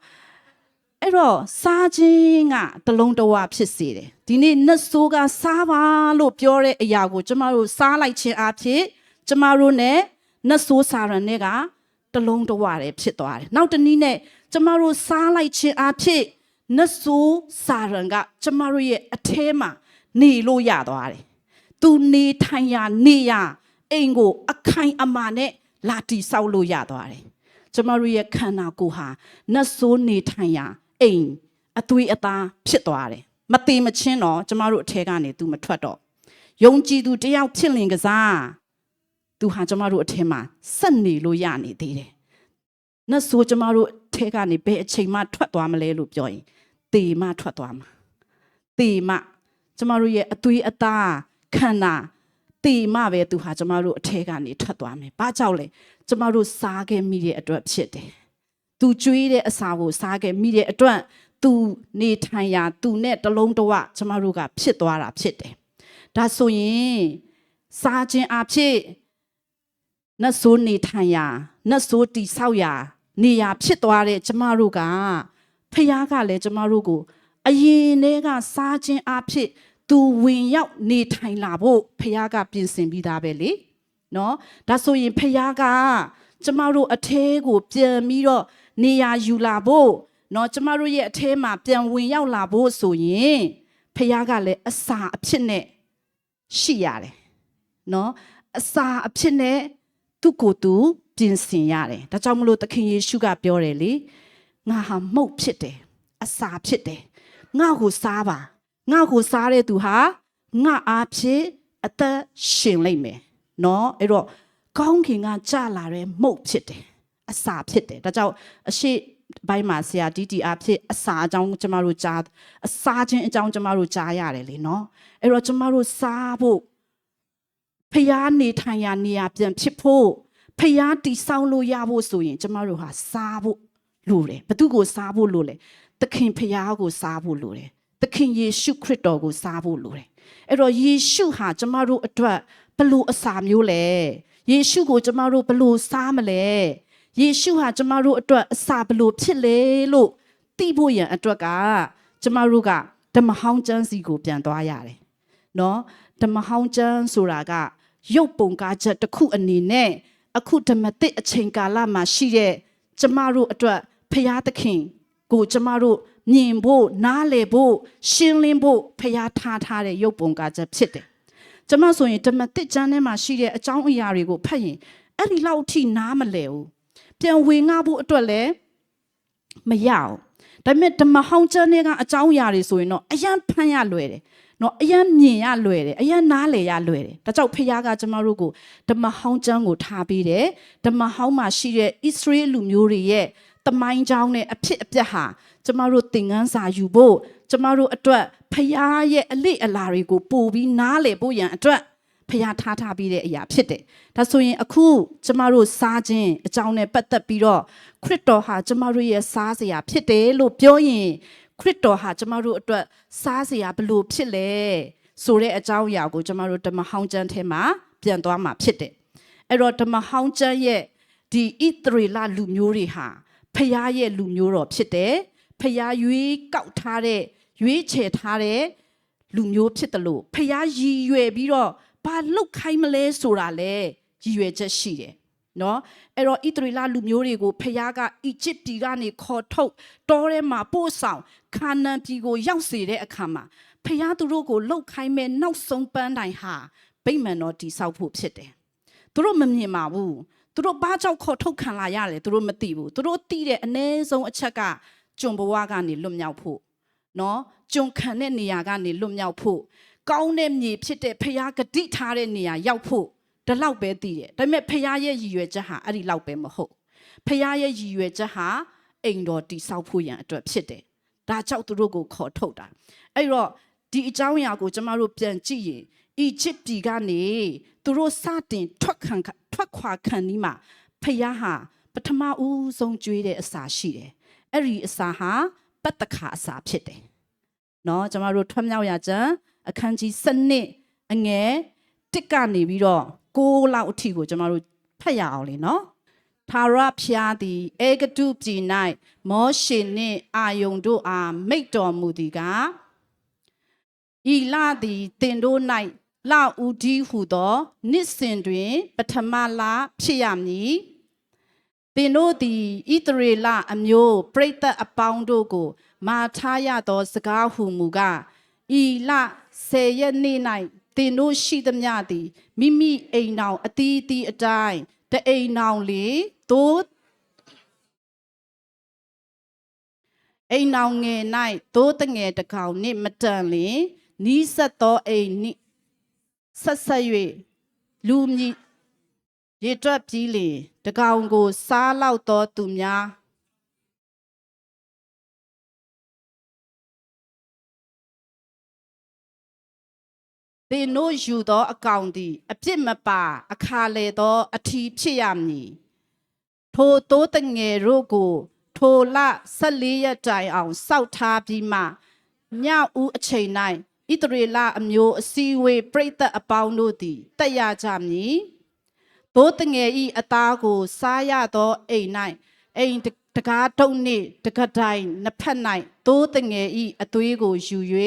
အဲ့တော့စားခြင်းကတလုံးတဝဖြစ်စေတယ်ဒီနေ့နတ်ဆိုးကစားပါလို့ပြောတဲ့အရာကိုကျမတို့စားလိုက်ခြင်းအဖြစ်ကျမတို့ ਨੇ နတ်ဆိုးစာရန်တွေကတလုံးတဝတယ်ဖြစ်သွားတယ်နောက်တနည်းနဲ့ကျမတို့စားလိုက်ခြင်းအဖြစ်နတ်ဆိုးစာရန်ကကျမတို့ရဲ့အထဲမှာနေလို့ရသွားတယ်သူနေထိုင်ရနေရအိမ်ကိုအခိုင်အမာနဲ့လာတီဆောက်လို့ရသွားတယ်ကျမတို့ရဲ့ခန္ဓာကိုယ်ဟာနတ်ဆိုးနေထိုင်ရအိမ်အသွေးအသားဖြစ်သွားတယ်မသေးမချင်းတော့ကျမတို့အထဲကနေသူမထွက်တော့ယုံကြည်သူတယောက်ဖြစ်လင်ကစားသူဟာကျမတို့အထဲမှာဆက်နေလို့ရနေသေးတယ်နတ်ဆိုးကျမတို့အထဲကနေဘယ်အချိန်မှထွက်သွားမလဲလို့ပြောရင်သေမှထွက်သွားမှာသေမှကျမတို့ရဲ့အသွေးအသားခန္ဓာသေမှပဲသူဟာကျမတို့အထဲကနေထွက်သွားမယ်ဘာကြောင့်လဲကျမတို့စားခဲ့မိတဲ့အတွက်ဖြစ်တယ်သူကျွေးတဲ့အစာကိုစားခဲ့မိတဲ့အတွက်သူနေထိုင်ရာသူနဲ့တလုံးတဝကျမတို့ကဖြစ်သွားတာဖြစ်တယ်ဒါဆိုရင်စားခြင်းအဖြစ်နတ်ဆိုးနေထိုင်ရာနတ်ဆိုးတိဆောက်ရာနေရာဖြစ်သွားတဲ့ကျမတို့ကဖခင်ကလည်းကျမတို့ကိုအရင်တည်းကစားခြင်းအဖြစ်သူဝင်ရောက်နေထိုင်လာဖို့ဖခင်ကပြင်ဆင်ပြီးသားပဲလေနော်ဒါဆိုရင်ဖခင်ကကျမတို့အထဲကိုပြန်ပြီးတော့နေရာယူလာဖို့နော်ကျမတို့ရဲ့အထဲမှာပြန်ဝင်ရောက်လာဖို့ဆိုရင်ဖခင်ကလည်းအစာအဖြစ်နဲ့ရှိရတယ်နော်အစာအဖြစ်နဲ့သူ့ကိုယ်သူပြင်ဆင်ရတယ်ဒါကြောင့်မလို့သခင်ယေရှုကပြောတယ်လေငါဟာမှုတ်ဖြစ်တယ်အစာဖြစ်တယ်ငါ့ကိုစားပါငါ့ကိုစားတဲ့သူဟာငါအားဖြင့်အသက်ရှင်လိမ့်မယ်နော်အဲ့တော့ကောင်းကင်ကကြလာတဲ့မှုတ်ဖြစ်တယ်အစာဖြစ်တယ်ဒါကြောင့်အရှိဘိုင်းမှာဆရာတီတီအားဖြင့်အစာအကြောင်းကျမတို့ကြားအစာချင်းအကြောင်းကျမတို့ကြားရတယ်လေနော်အဲ့တော့ကျမတို့စားဖို့ဖျားနေထိုင်ရာနေရာပြန်ဖြစ်ဖို့ဖျားတီဆောက်လို့ရဖို့ဆိုရင်ကျမတို့ဟာစားဖို့လိုတယ်ဘသူကိုစားဖို့လိုလဲသခင်ဖျားကိုစားဖို့လိုတယ်သခင်ယေရှုခရစ်တော်ကိုစားဖို့လိုတယ်အဲ့တော့ယေရှုဟာကျမတို့အတွက်ဘလို့အစာမျိုးလဲယေရှုကိုကျမတို့ဘလို့စားမလဲယေရှုဟာကျမတို့အတွက်အစာဘလို့ဖြစ်လဲလို့သိဖို့ရန်အတွက်ကကျမတို့ကဓမ္မဟောင်းကျမ်းစီကိုပြန်သွားရတယ်နော်ဓမ္မဟောင်းကျမ်းဆိုတာကရုပ်ပုံကားချက်တစ်ခုအနေနဲ့အခုဓမ္မသစ်အချိန်ကာလမှာရှိတဲ့ကျမတို့အတွက်ဖျားသခင်ကိုကျမတို့မြင်ဖို့နားလည်ဖို့ရှင်းလင်းဖို့ဖျားထားတဲ့ရုပ်ပုံကားချက်ဖြစ်တယ်ကျမဆိုရင်ဓမ္မသစ်ကျမ်းထဲမှာရှိတဲ့အကြောင်းအရာတွေကိုဖတ်ရင်အဲ့ဒီလောက်ထိနားမလည်ဘူးပြန်ဝင်ငှဖို့အတွက်လည်းမရအောင် ဒါပေမဲ့ဓမ္မဟောင်းကျမ်းတွေကအကြောင်းအရာတွေဆိုရင်တော့အယံဖန်ရလွယ်တယ်နော်အယံမြင်ရလွယ်တယ်အယံနားလေရလွယ်တယ်ဒါကြောင့်ဖခင်ကကျမတို့ကိုဓမ္မဟောင်းကျမ်းကိုထားပေးတယ်ဓမ္မဟောင်းမှာရှိတဲ့ဣသရေလလူမျိုးတွေရဲ့တမိုင်းကြောင်းနဲ့အဖြစ်အပျက်ဟာကျမတို့သင်ခန်းစာယူဖို့ကျမတို့အတွက်ဖခင်ရဲ့အလေအလာတွေကိုပို့ပြီးနားလေဖို့ရန်အတွက်ဖခင်ထားပြီးတဲ့အရာဖြစ်တယ်ဒါဆိုရင်အခုကျမတို့စားခြင်းအကြောင်းနဲ့ပတ်သက်ပြီးတော့ခရစ်တော်ဟာကျမတို့ရဲ့စားစရာဖြစ်တယ်လို့ပြောရင်ခရစ်တော်ဟာကျမတို့အတွက်စားစရာဘလို့ဖြစ်လဲဆိုတဲ့အကြောင်းအရာကိုကျမတို့ဓမ္မဟောင်းကျမ်းထဲမှာပြန်သွားမှာဖြစ်တယ်အဲ့တော့ဓမ္မဟောင်းကျမ်းရဲ့ဒီဣသရေလလူမျိုးတွေဟာဖခင်ရဲ့လူမျိုးတော်ဖြစ်တယ်ဖခင်ရွေးကောက်ထားတဲ့ရွေးချယ်ထားတဲ့လူမျိုးဖြစ်တယ်လို့ဖခင်ရည်ရွယ်ပြီးတော့ဘာလုတ်ခိုင်းမလဲဆိုတာလဲရည်ရွယ်ချက်ရှိတယ်နော်အဲ့တော့ဣသရေလလူမျိုးတွေကိုဖခင်ကအီဂျစ်ပြည်ကနေခေါ်ထုတ်တောထဲမှာပို့ဆောင်ခါနာန်ပြည်ကိုရောက်စေတဲ့အခါမှာဖခင်သူတို့ကိုလုတ်ခိုင်းမဲ့နောက်ဆုံးပန်းတိုင်ဟာဗိမာန်တော်တည်ဆောက်ဖို့ဖြစ်တယ်သူတို့မမြင်ပါဘူးသူတို့ဘာကြောင့်ခေါ်ထုတ်ခံလာရတယ်သူတို့မသိဘူးသူတို့သိတဲ့အနည်းဆုံးအချက်ကကျွန်ဘဝကနေလွတ်မြောက်ဖို့နော်ကျွန်ခံတဲ့နေရာကနေလွတ်မြောက်ဖို့ကောင်းတဲ့မြေဖြစ်တဲ့ဖခင်ဂတိထားတဲ့နေရာရောက်ဖို့ဒါလောက်ပဲသိတယ်ဒါပေမဲ့ဖခင်ရဲ့ရည်ရွယ်ချက်ဟာအဲ့ဒီလောက်ပဲမဟုတ်ဖခင်ရဲ့ရည်ရွယ်ချက်ဟာအိမ်တော်တည်ဆောက်ဖို့ရန်အတွက်ဖြစ်တယ်ဒါကြောင့်သူတို့ကိုခေါ်ထုတ်တာအဲ့တော့ဒီအကြောင်းအရာကိုကျမတို့ပြန်ကြည့်ရင်အီဂျစ်ပြည်ကနေသူတို့စတင်ထွက်ခွာခံဒီမှာဖခင်ဟာပထမဦးဆုံးကြွေးတဲ့အစာရှိတယ်အဲ့ဒီအစာဟာပတ္တခါအစာဖြစ်တယ်နော်ကျမတို့ထွတ်မြောက်ရကျမ်းအခန်းကြီး7အငယ်1ကနေပြီးတော့6လောက်အထိကိုကျမတို့ဖတ်ရအောင်လေနော်ထာဝရဘုရားသည်အေဂတုပြည်၌မောရှေနှင့်အာယုန်တို့အားမိန့်တော်မူသည်ကဤလသည်တင်တို့၌လဦးဒီဟုသောနှစ်စဉ်တွင်ပထမလဖြစ်ရမည်တင်တို့သည်ဣသရေလအမျိုးပရိသတ်အပေါင်းတို့ကိုမာထားရသောစကားဟုမူကားဤလ10ရက်နေ့၌တင်တို့ရှိသမျှသည်မိမိအိမ်တော်အသီးသီးအတိုင်းတအိမ်တော်လေသို့အိမ်တော်ငယ်၌သို့တငယ်တကောင်နှင့်မတန်လျင်နီးစပ်သောအိမ်နှင့်ဆက်ဆက်၍လူမြည်ရေတွက်ပြီးလျင်တကောင်ကိုစားလောက်သောသူများသင်တို့ယူသောအကောင်သည်အပြစ်မပါအခါလေသောအထီးဖြစ်ရမည်ထိုသို့တငယ်တို့ကိုထိုလ14ရက်တိုင်အောင်စောက်ထားပြီးမှညဦးအချိန်၌ဣသရေလအမျိုးအစည်းဝေးပရိသတ်အပေါင်းတို့သည်တက်ရကြမည်သို့တငယ်ဤအသားကိုစားရသောအိမ်၌အိမ်တကားတုံနှင့်တကတိုင်နှစ်ဖက်၌သို့တငယ်ဤအသွေးကိုယူ၍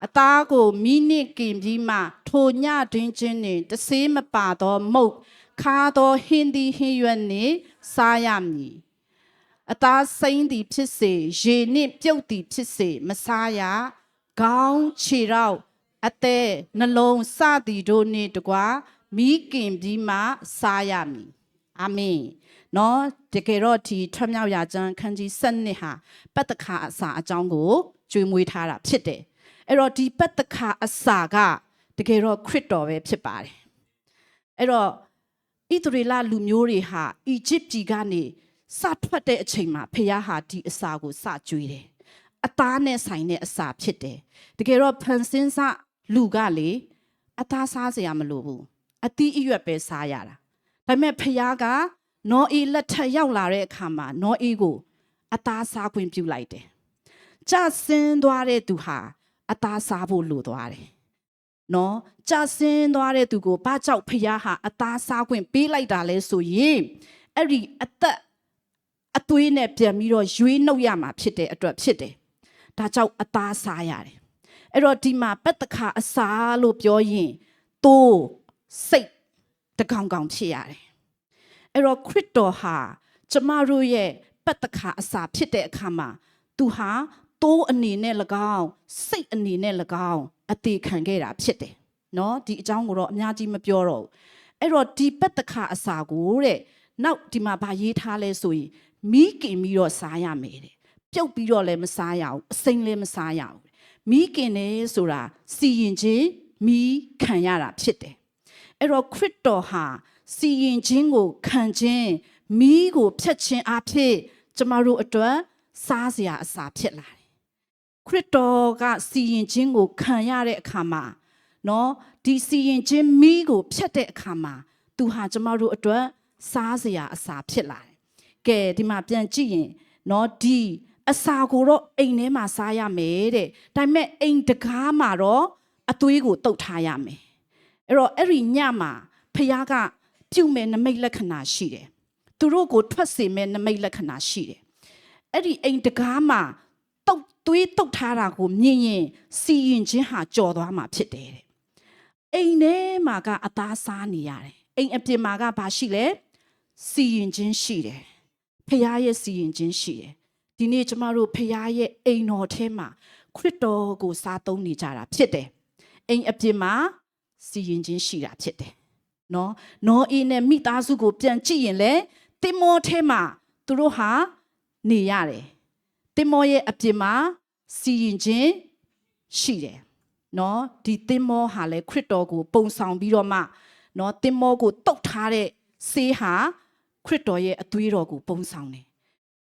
အသားကိုမိနစ်ကင်ပြီးမှထိုညတွင်ချင်းနှင့်တဆေးမပါသောမုတ်ခါသောဟင်းသည်ဟင်းရွက်နှင့်စားရမည်အသားစိမ့်သည်ဖြစ်စေရေနှင့်ပြုတ်သည်ဖြစ်စေမစားရခေါင်းခြေထောက်အသက်နှလုံးစသည်တို့နှင့်တကွာမိကင်ပြီးမှစားရမည်အာမင်နော်တကယ်တော့ဒီထွတ်မြောက်ရာကျမ်းခန်းကြီး7ဟာပတ္တခါအစာအကြောင်းကိုကျွေးမွေးထားတာဖြစ်တယ်အဲ့တော့ဒီပတ္တခါအစာကတကယ်တော့ခရစ်တော်ပဲဖြစ်ပါတယ်အဲ့တော့ဣသရေလလူမျိုးတွေဟာအီဂျစ်ပြည်ကနေစထွက်တဲ့အချိန်မှာဖခင်ဟာဒီအစာကိုစကျွေးတယ်အသားနဲ့ဆိုင်တဲ့အစာဖြစ်တယ်တကယ်တော့ဖန်ဆင်းစလူကလေအသားစားစရာမလိုဘူးအသီးအရွက်ပဲစားရတာဒါပေမဲ့ဖခင်ကနောအေးလက်ထက်ရောက်လာတဲ့အခါမှာနောအေးကိုအသားစားခွင့်ပြုလိုက်တယ်ကြဆင်းသွားတဲ့သူဟာအသားစားဖို့လိုသွားတယ်နော်ကြဆင်းသွားတဲ့သူကိုဘာကြောင့်ဖခင်ဟာအသားစားခွင့်ပေးလိုက်တာလဲဆိုရင်အဲ့ဒီအသက်အသွေးနဲ့ပြန်ပြီးတော့ရွေးနှုတ်ရမှာဖြစ်တဲ့အတွက်ဖြစ်တယ်ဒါကြောင့်အသားစားရတယ်အဲ့တော့ဒီမှာပတ္တခါအစာလို့ပြောရင်သိုးစိတ်တကောင်ကောင်ဖြစ်ရတယ်အဲ့တော့ခရစ်တော်ဟာကျမတို့ရဲ့ပတ္တခါအစာဖြစ်တဲ့အခါမှာသူဟာသိုးအနေနဲ့၎င်းစိတ်အနေနဲ့၎င်းအသေးခံခဲ့တာဖြစ်တယ်နော်ဒီအကြောင်းကိုတော့အများကြီးမပြောတော့ဘူးအဲ့တော့ဒီပတ္တခါအစာကိုတဲ့နောက်ဒီမှာဗာရေးထားလဲဆိုရင် မိခင်ပြီးတော့စားရမယ်တဲ့ပြုတ်ပြီးတော့လည်းမစားရဘူးအစိမ်းလည်းမစားရဘူးမိခင်နေဆိုတာစီရင်ခြင်းမိခံရတာဖြစ်တယ်အဲ့တော့ခရစ်တော်ဟာစီရင်ခြင်းကိုခံခြင်းမိကိုဖျက်ခြင်းအဖြစ်ကျမတို့အတွက်စားစရာအစာဖြစ်လာတယ်ခရစ်တော်ကစီရင်ခြင်းကိုခံရတဲ့အခါမှာနော်ဒီစီရင်ခြင်းမိကိုဖျက်တဲ့အခါမှာသူဟာကျမတို့အတွက်စားစရာအစာဖြစ်လာတယ်ကဲဒီမှာပြန်ကြည့်ရင်နော်ဒီအစာကိုတော့အိမ်ထဲမှာစားရမယ်တဲ့ဒါပေမဲ့အိမ်တကားမှာတော့အသွေးကိုတုတ်ထားရမယ်အဲ့တော့အဲ့ဒီညမှာဖခင်ကပြုမဲ့နမိတ်လက္ခဏာရှိတယ်သူတို့ကိုထွက်စေမဲ့နမိတ်လက္ခဏာရှိတယ်အဲ့ဒီအိမ်တကားမှာတုတ်သွေးတုတ်ထားတာကိုမြင်ရင်စီရင်ခြင်းဟာကြော်သွားမှာဖြစ်တယ်တဲ့အိမ်ထဲမှာကအသားစားနေရတယ်အိမ်အပြင်မှာကဘာရှိလဲစီရင်ခြင်းရှိတယ်ဖခင်ရဲ့စီရင်ခြင်းရှိတယ်ဒီနေ့ကျမတို့ဖခင်ရဲ့အိမ်တော်ထဲမှာခရစ်တော်ကိုစားသုံးနေကြတာဖြစ်တယ်အိမ်အပြင်မှာစီရင်ခြင်းရှိတာဖြစ်တယ်နော်အေးနဲ့မိသားစုကိုပြန်ကြည့်ရင်လေတင်မောထဲမှာသူတို့ဟာနေရတယ်တင်မောရဲ့အပြင်မှာစီရင်ခြင်းရှိတယ်နော်ဒီတင်မောဟာလေခရစ်တော်ကိုပုံဆောင်ပြီးတော့မှနော်တင်မောကိုတုတ်ထားတဲ့ဆေးဟာခရစ်တော်ရဲ့အသွေးတော်ကိုပုံဆောင်တယ်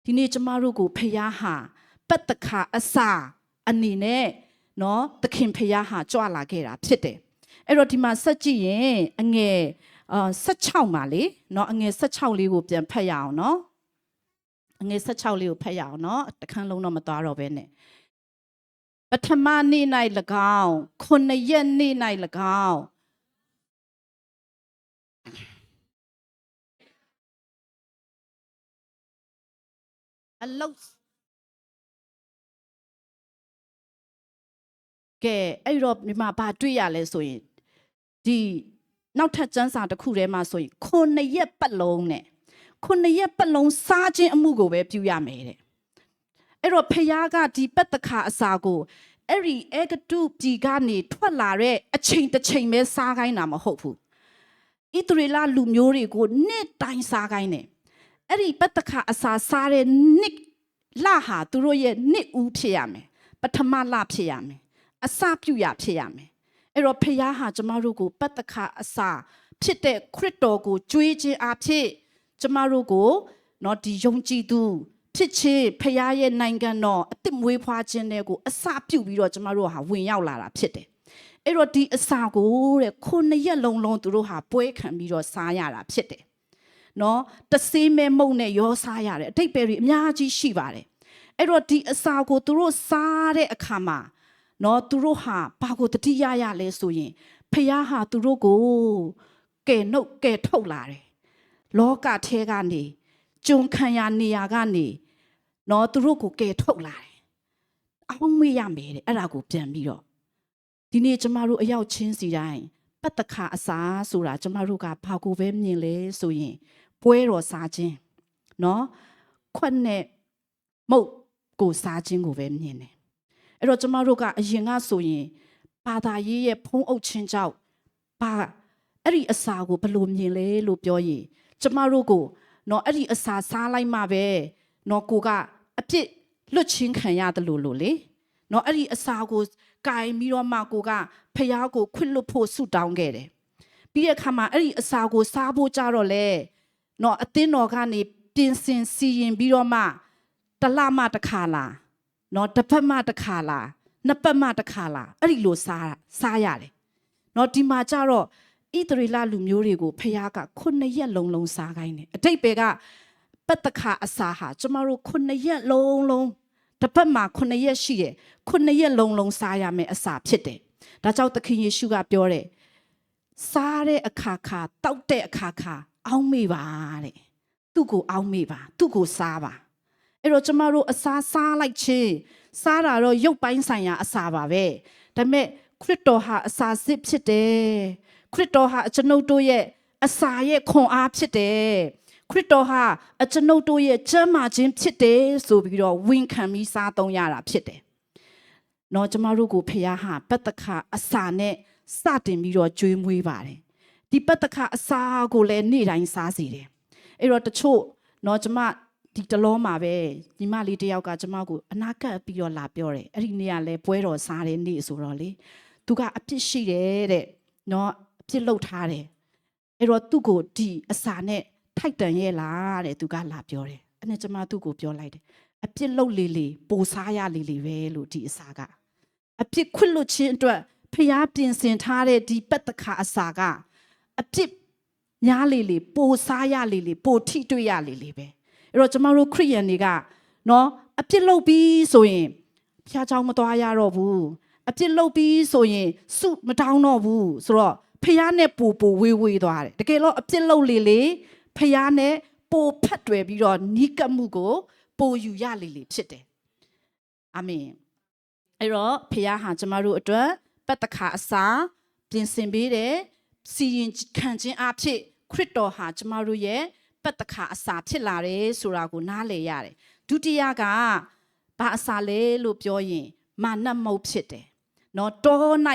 ဒီနေ့ကျမတို့ကိုဖခင်ဟာပတ္တခါအစာအနေနဲ့နော်သခင်ဖခင်ဟာကြွလာခဲ့တာဖြစ်တယ်အဲ့တော့ဒီမှာဆက်ကြည့်ရင်အငယ်16မှာလေနော်အငယ်16လေးကိုပြန်ဖတ်ရအောင်နော်အငယ်16လေးကိုဖတ်ရအောင်နော်တခန်းလုံးတော့မသွားတော့ဘဲနဲ့ပထမနေ့၌၎င်း9ရက်နေ့၌၎င်းအလုတ်ကဲအဲ့တော့ဒီမှာဘာတွေ့ရလဲဆိုရင်ဒီနောက်ထပ်ကျမ်းစာတစ်ခုထဲမှာဆိုရင်9ရက်ပတ်လုံးနဲ့9ရက်ပတ်လုံးစားခြင်းအမှုကိုပဲပြုရမယ်တဲ့အဲ့တော့ဖခင်ကဒီပတ္တခါအစာကိုအဲ့ဒီအေဂတုပြည်ကနေထွက်လာတဲ့အချိန်တစ်ချိန်ပဲစားခိုင်းတာမဟုတ်ဘူးဣသရေလလူမျိုးတွေကိုနှစ်တိုင်းစားခိုင်းတယ်အဲ့ဒီပတ္တခါအစာစားတဲ့နှစ်လဟာသူတို့ရဲ့နှစ်ဦးဖြစ်ရမယ်ပထမလဖြစ်ရမယ်အစပြုရဖြစ်ရမယ်အဲ့တော့ဖခင်ဟာကျမတို့ကိုပတ္တခါအစာဖြစ်တဲ့ခရစ်တော်ကိုကြွေးခြင်းအဖြစ်ကျမတို့ကိုနော်ဒီယုံကြည်သူဖြစ်ခြင်းဖခင်ရဲ့နိုင်ငံတော်အသက်မွေးဖွားခြင်းတွေကိုအစပြုပြီးတော့ကျမတို့ဟာဝင်ရောက်လာတာဖြစ်တယ်အဲ့တော့ဒီအစာကိုတဲ့9ရက်လုံးသူတို့ဟာပွဲခံပြီးတော့စားရတာဖြစ်တယ်နော်တဆေးမဲမုံနဲ့ရောစားရတယ်အတိတ်ပဲတွေအများကြီးရှိပါတယ်အဲ့တော့ဒီအစာကိုသူတို့စားတဲ့အခါမှာနော်သူတို့ဟာဘာကိုတတိယရလဲဆိုရင်ဖခင်ဟာသူတို့ကိုကဲနှုတ်ကဲထုတ်လာတယ်လောကထဲကနေကြုံခံရနေရကနေနော်သူတို့ကိုကဲထုတ်လာတယ်အောင်မေ့ရမယ်တဲ့အဲ့ဒါကိုပြန်ပြီးတော့ဒီနေ့ကျမတို့အရောက်ချင်းစီတိုင်းပတ္တခါအစာဆိုတာကျမတို့ကဘာကိုပဲမြင်လဲဆိုရင်ပွဲတော်စားခြင်းနော်ခွက်နဲ့မုတ်ကိုစားခြင်းကိုပဲမြင်တယ်အဲ့တော့ကျမတို့ကအရင်ကဆိုရင်ဘာသာရေးရဲ့ဖုံးအုပ်ခြင်းကြောင့်ဘာအဲ့ဒီအစာကိုဘယ်လိုမြင်လဲလို့ပြောရင်ကျမတို့ကိုနော်အဲ့ဒီအစာစားလိုက်မှပဲနော်ကိုကအပြစ်လွတ်ချင်းခံရတယ်လို့လေနော်အဲ့ဒီအစာကိုကင်ပြီးတော့မှကိုကဖျားကိုခွင့်လွတ်ဖို့ဆုတောင်းခဲ့တယ်ပြီးတဲ့အခါမှာအဲ့ဒီအစာကိုစားဖို့ကြတော့လေနော်အသင်းတော်ကနေပြင်ဆင်စီရင်ပြီးတော့မှတလမှတစ်ခါလားနော်တစ်ပတ်မှတစ်ခါလားနှစ်ပတ်မှတစ်ခါလားအဲ့ဒီလိုစားရတယ်နော်ဒီမှာကြတော့ဣသရေလလူမျိုးတွေကိုဖျားက9ရက်လုံးစားခိုင်းတယ်အတိတ်ပဲကပတ္တခါအစာဟာကျမတို့9ရက်လုံးတစ်ပတ်မှာ9ရက်ရှိတယ်9ရက်လုံးစားရမယ်အစာဖြစ်တယ်ဒါကြောင့်သခင်ယေရှုကပြောတယ်စားတဲ့အခါခါတောက်တဲ့အခါခါအောင်းမေ့ပါတဲ့သူ့ကိုအောင်းမေ့ပါသူ့ကိုစားပါအဲ့တော့ကျမတို့အစာစားလိုက်ခြင်းစားတာတော့ရုပ်ပိုင်းဆိုင်ရာအစာပါပဲဒါပေမဲ့ခရစ်တော်ဟာအစာစစ်ဖြစ်တယ်ခရစ်တော်ဟာကျွန်ုပ်တို့ရဲ့အစာရဲ့ခွန်အားဖြစ်တယ်ခရစ်တော်ဟာကျွန်ုပ်တို့ရဲ့ကျမ်းမာခြင်းဖြစ်တယ်ဆိုပြီးတော့ဝန်ခံပြီးစားသုံးရတာဖြစ်တယ်။နော်ကျမတို့ကိုဖခင်ဟာပတ္တခါအစာနဲ့စတင်ပြီးတော့ကြွေးမွေးပါတယ်။ဒီပတ္တခါအစာကိုလည်းနေ့တိုင်းစားစေတယ်။အဲ့တော့တချို့နော်ကျမ ဒီတလုံးမှာပဲညီမလေးတယောက်ကကျမကိုအနာကပ်ပြီးတော့လာပြောတယ်အဲ့ဒီနေ့ကလည်းပွဲတော်စားတဲ့နေ့ဆိုတော့လေသူကအပြစ်ရှိတယ်တဲ့နော်အပြစ်လုပ်ထားတယ်အဲ့တော့သူ့ကိုဒီအစာနဲ့ထိုက်တန်ရဲ့လားတဲ့သူကလာပြောတယ်အဲ့နဲ့ကျမသူ့ကိုပြောလိုက်တယ်အပြစ်လုပ်လေပိုစားရလေပဲလို့ဒီအစာကအပြစ်ခွင့်လွတ်ခြင်းအတွက်ဖျားပြင်ဆင်ထားတဲ့ဒီပတ္တခါအစာကအပြစ်များလေပိုစားရလေပိုထိတွေ့ရလေပဲအဲ့တော့ကျမတို့ခရိယန်တွေကနော်အပြစ်လုပ်ပြီးဆိုရင်ဖျားเจ้าမသွားရတော့ဘူးအပြစ်လုပ်ပြီးဆိုရင်စုမတောင်းတော့ဘူးဆိုတော့ဖျားနဲ့ပိုဝေးသွားတယ်တကယ်လို့အပြစ်လုပ်လေဖျားနဲ့ပိုဖတ်တွယ်ပြီးတော့နီးကပ်မှုကိုပိုယူရလေဖြစ်တယ်အာမင်အဲ့တော့ဖျားဟာကျမတို့အတွက်ပတ္တခါအစာပြင်ဆင်ပေးတယ်စီရင်ခံခြင်းအဖြစ်ခရစ်တော်ဟာကျမတို့ရဲ့ပတ္တခါအစာဖြစ်လာတယ်ဆိုတာကိုနားလည်ရတယ်ဒုတိယကဘာအစာလဲလို့ပြောရင်မာနမုတ်ဖြစ်တယ်နော်တော၌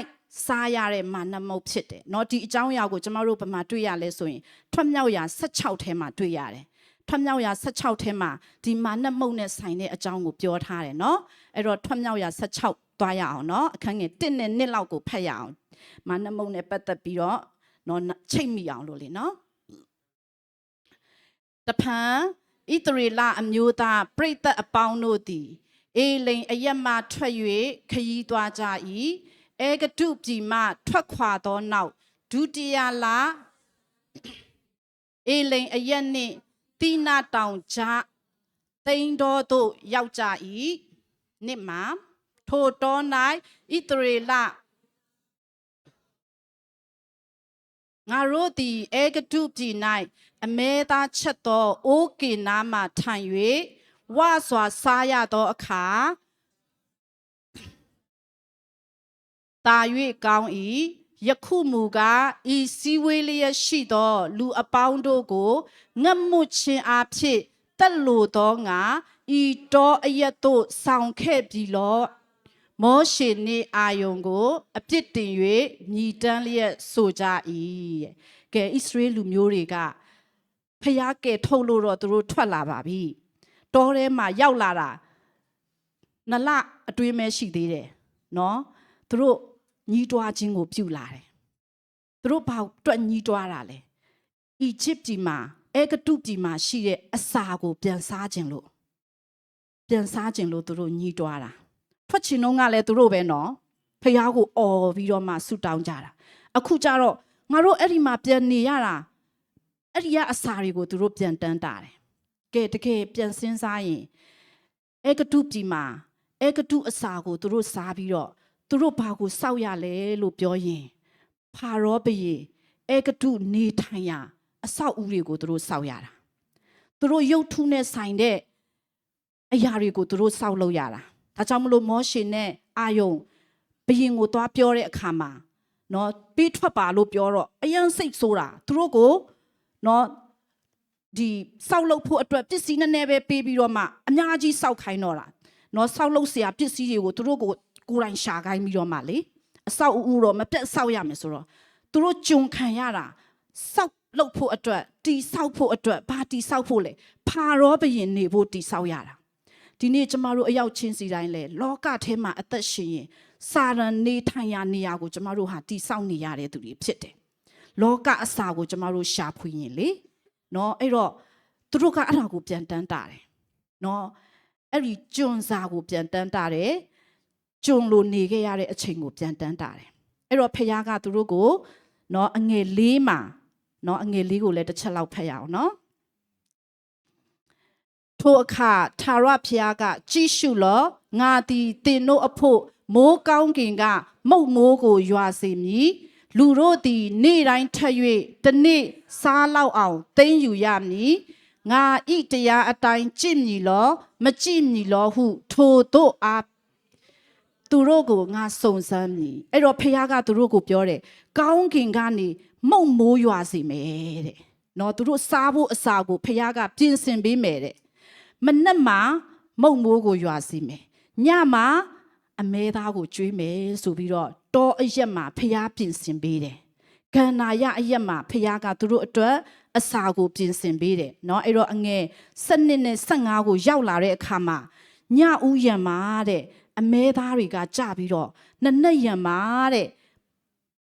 စားရတဲ့မာနမုတ်ဖြစ်တယ်နော်ဒီအကြောင်းအရာကိုကျမတို့ဘယ်မှာတွေ့ရလဲဆိုရင်ထွတ်မြောက်ရာ16ထဲမှာတွေ့ရတယ်ထွတ်မြောက်ရာ16ထဲမှာဒီမာနမုတ်နဲ့ဆိုင်တဲ့အကြောင်းကိုပြောထားတယ်နော်အဲ့တော့ထွတ်မြောက်ရာ16သွားရအောင်နော်အခန်းငယ်1နဲ့2လောက်ကိုဖတ်ရအောင်မာနမုတ်နဲ့ပတ်သက်ပြီးတော့နော်ချိတ်မိအောင်လို့လေနော်တဖန်ဣသရေလအမျိုးသားပရိသတ်အပေါင်းတို့သည်အေလိန်အယက်မှထွက်၍ခရီးသွားကြ၏အေဂတုပြည်မှထွက်ခွာသောနောက်ဒုတိယလအေလိန်အယက်နှင့်တိနာတောင်ကြားတိန်တော်သို့ရောက်ကြ၏နှစ်မှာထိုတော၌ဣသရေလငါတို့သည်အေဂတုပြည်၌အမဲသားချက်သောအိုးကေနာမှထိုင်၍ဝါစွာစားရသောအခါတာ၍ကောင်း၏ယခုမူကားဤစည်းဝေးလျက်ရှိသောလူအပေါင်းတို့ကိုငတ်မှုခြင်းအဖြစ်တက်လို့သောငါဤတောအရက်သို့ဆောင်ခဲ့ပြီလောမောရှေနှင့်အာယုန်ကိုအပြစ်တင်၍ညီတန်းလျက်ဆိုကြ၏ကဲဣသရေလလူမျိုးတွေကဖျားကဲထုတ်လို့တော့သူတို့ထွက်လာပါပြီတောထဲမှာရောက်လာတာ2လအတွင်းပဲရှိသေးတယ်နော်သူတို့ညီးတွားခြင်းကိုပြုလာတယ်သူတို့ဘာအတွက်ညီးတွားတာလဲအီဂျစ်ပြည်မှာအေဂတုပြည်မှာရှိတဲ့အစာကိုပြန်စားခြင်းလို့သူတို့ညီးတွားတာထွက်ချင်တော့ကလည်းသူတို့ပဲနော်ဖျားကိုအော်ပြီးတော့မှဆူတောင်းကြတာအခုကျတော့ငါတို့အဲ့ဒီမှာပြန်နေရတာအဲ့ဒီကအစာတွေကိုသူတို့ပြန်တန်းတာတယ်ကဲတကယ်ပြန်စဉ်းစားရင်အေဂတုပြည်မှာအေဂတုအစာကိုသူတို့စားပြီးတော့သူတို့ဘာကိုစောက်ရလဲလို့ပြောရင်ဖာရောဘုရင်အေဂတုနေထိုင်ရာအဆောက်အဦတွေကိုသူတို့စောက်ရတာသူတို့ရုပ်ထုနဲ့ဆိုင်တဲ့အရာတွေကိုသူတို့စောက်လုပ်ရတာဒါကြောင့်မလို့မောရှေနဲ့အာယုန်ဘုရင်ကိုသွားပြောတဲ့အခါမှာနော်ပြီးထွက်ပါလို့ပြောတော့အယံစိတ်ဆိုးတာသူတို့ကိုနော်ဒီစောက်လုပ်ဖို့အတွက်ပစ္စည်းနည်းနည်းပဲပေးပြီးတော့မှအများကြီးစောက်ခိုင်းတော့တာနော်စောက်လုပ်เสียပစ္စည်းတွေကိုသူတို့ကိုကိုယ်တိုင်ရှာခိုင်းပြီးတော့မှလေအဆောက်အဦတော့မပြတ်ဆောက်ရမယ်ဆိုတော့သူတို့ဂျုံခံရတာစောက်လုပ်ဖို့အတွက်တီဆောက်ဖို့အတွက်ဘာတီဆောက်ဖို့လဲဖာရောဘုရင်နေဖို့တီဆောက်ရတာဒီနေ့ကျမတို့အရောက်ချင်းစီတိုင်းလဲလောကထဲမှာအသက်ရှင်ရင်စာရန်နေထိုင်ရာနေရာကိုကျမတို့ဟာတီဆောက်နေရတဲ့သူတွေဖြစ်တယ်လောကအစာကိုကျမတို့ရှာဖွေရင်လေနော်အဲ့တော့သူတို့ကအဲ့ဒါကိုပြန်တန်းတာတယ်နော်အဲ့ဒီဂျွန်စာကိုပြန်တန်းတာတယ်ဂျွန်လိုနေခဲ့ရတဲ့အချိန်ကိုပြန်တန်းတာတယ်အဲ့တော့ဖခင်ကသူတို့ကိုနော်အငယ်၄မှာနော်အငယ်၄ကိုလည်းတစ်ချက်လောက်ဖတ်ရအောင်နော်ထိုအခါထာဝရဘုရားကကြည့်ရှုလောငါသည်သင်တို့အဖို့မိုးကောင်းကင်ကမုတ်မိုးကိုရွာစေမည်လူတို့သည်နေ့တိုင်းထက်၍တနေ့စားလောက်အောင်သိမ်းယူရမည်ငါဤတရားအတိုင်းကြည့်မည်လောမကြည့်မည်လောဟုထိုတို့အားသူတို့ကိုငါစုံစမ်းမည်အဲ့တော့ဖခင်ကသူတို့ကိုပြောတယ်ကောင်းကင်ကနေမုတ်မိုးရွာစေမယ်တဲ့နော်သူတို့စားဖို့အစာကိုဖခင်ကပြင်ဆင်ပေးမယ်တဲ့မနက်မှာမုတ်မိုးကိုရွာစေမယ်ညမှာအမဲသားကိုကျွေးမယ်ဆိုပြီးတော့တောအရက်မှာဖျားပြင်ဆင်ပေးတယ် ကန္နာယအရက်မှာဖခင်ကသူတို့အတွက်အစာကိုပြင်ဆင်ပေးတယ်နော်အဲ့တော့အငယ်7နဲ့15ကိုရောက်လာတဲ့အခါမှာညဦးရံမှာတဲ့အမဲသားတွေကကြပြီးတော့နှစ်ရံမှာတဲ့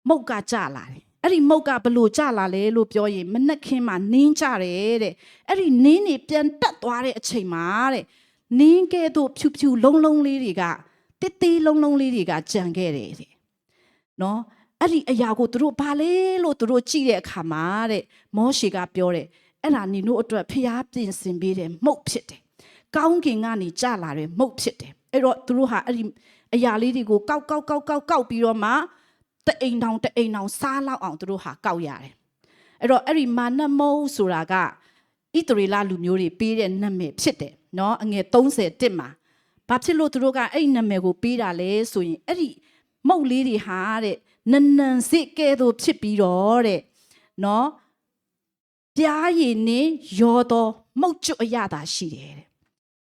မုတ်ကကြလာတယ်အဲ့ဒီမုတ်ကဘလို့ကြလာလဲလို့ပြောရင်မနှက်ခင်းမှာနင်းကြတယ်တဲ့အဲ့ဒီနင်းနေပြန်တက်သွားတဲ့အချိန်မှာတဲ့နင်းကဲ့သို့ဖြူဖြူလုံးလေးတွေကတစ်သေးလုံးလေးတွေကကြံခဲ့တယ်တဲ့နော်အဲ့ဒီအရာကိုသူတို့ဘာလဲလို့သူတို့ကြည့်တဲ့အခါမှာတဲ့မောရှေကပြောတယ်အဲ့ဒါနင်တို့အတွက်ဖျားပြင်ဆင်ပေးတယ်မုတ်ဖြစ်တယ်ကောင်းကင်ကနေကြလာတယ်မုတ်ဖြစ်တယ်အဲ့တော့သူတို့ဟာအဲ့ဒီအရာလေးတွေကိုကောက်ပြီးတော့မှတအိမ်တောင်စားလောက်အောင်သူတို့ဟာကောက်ရတယ်အဲ့တော့အဲ့ဒီမာနမုတ်ဆိုတာကဣသရေလလူမျိုးတွေပေးတဲ့နာမည်ဖြစ်တယ်နော်အငယ်31မှာဘာဖြစ်လို့သူတို့ကအဲ့ဒီနာမည်ကိုပေးတာလဲဆိုရင်အဲ့ဒီမုတ်လေးတွေဟာတဲ့နန်စစ်ကဲ့သို့ဖြစ်ပြီးတော့တဲ့နော်ပြားရည်နဲ့ရောတော့မုတ်ကျွတ်အရသာရှိတယ်တဲ့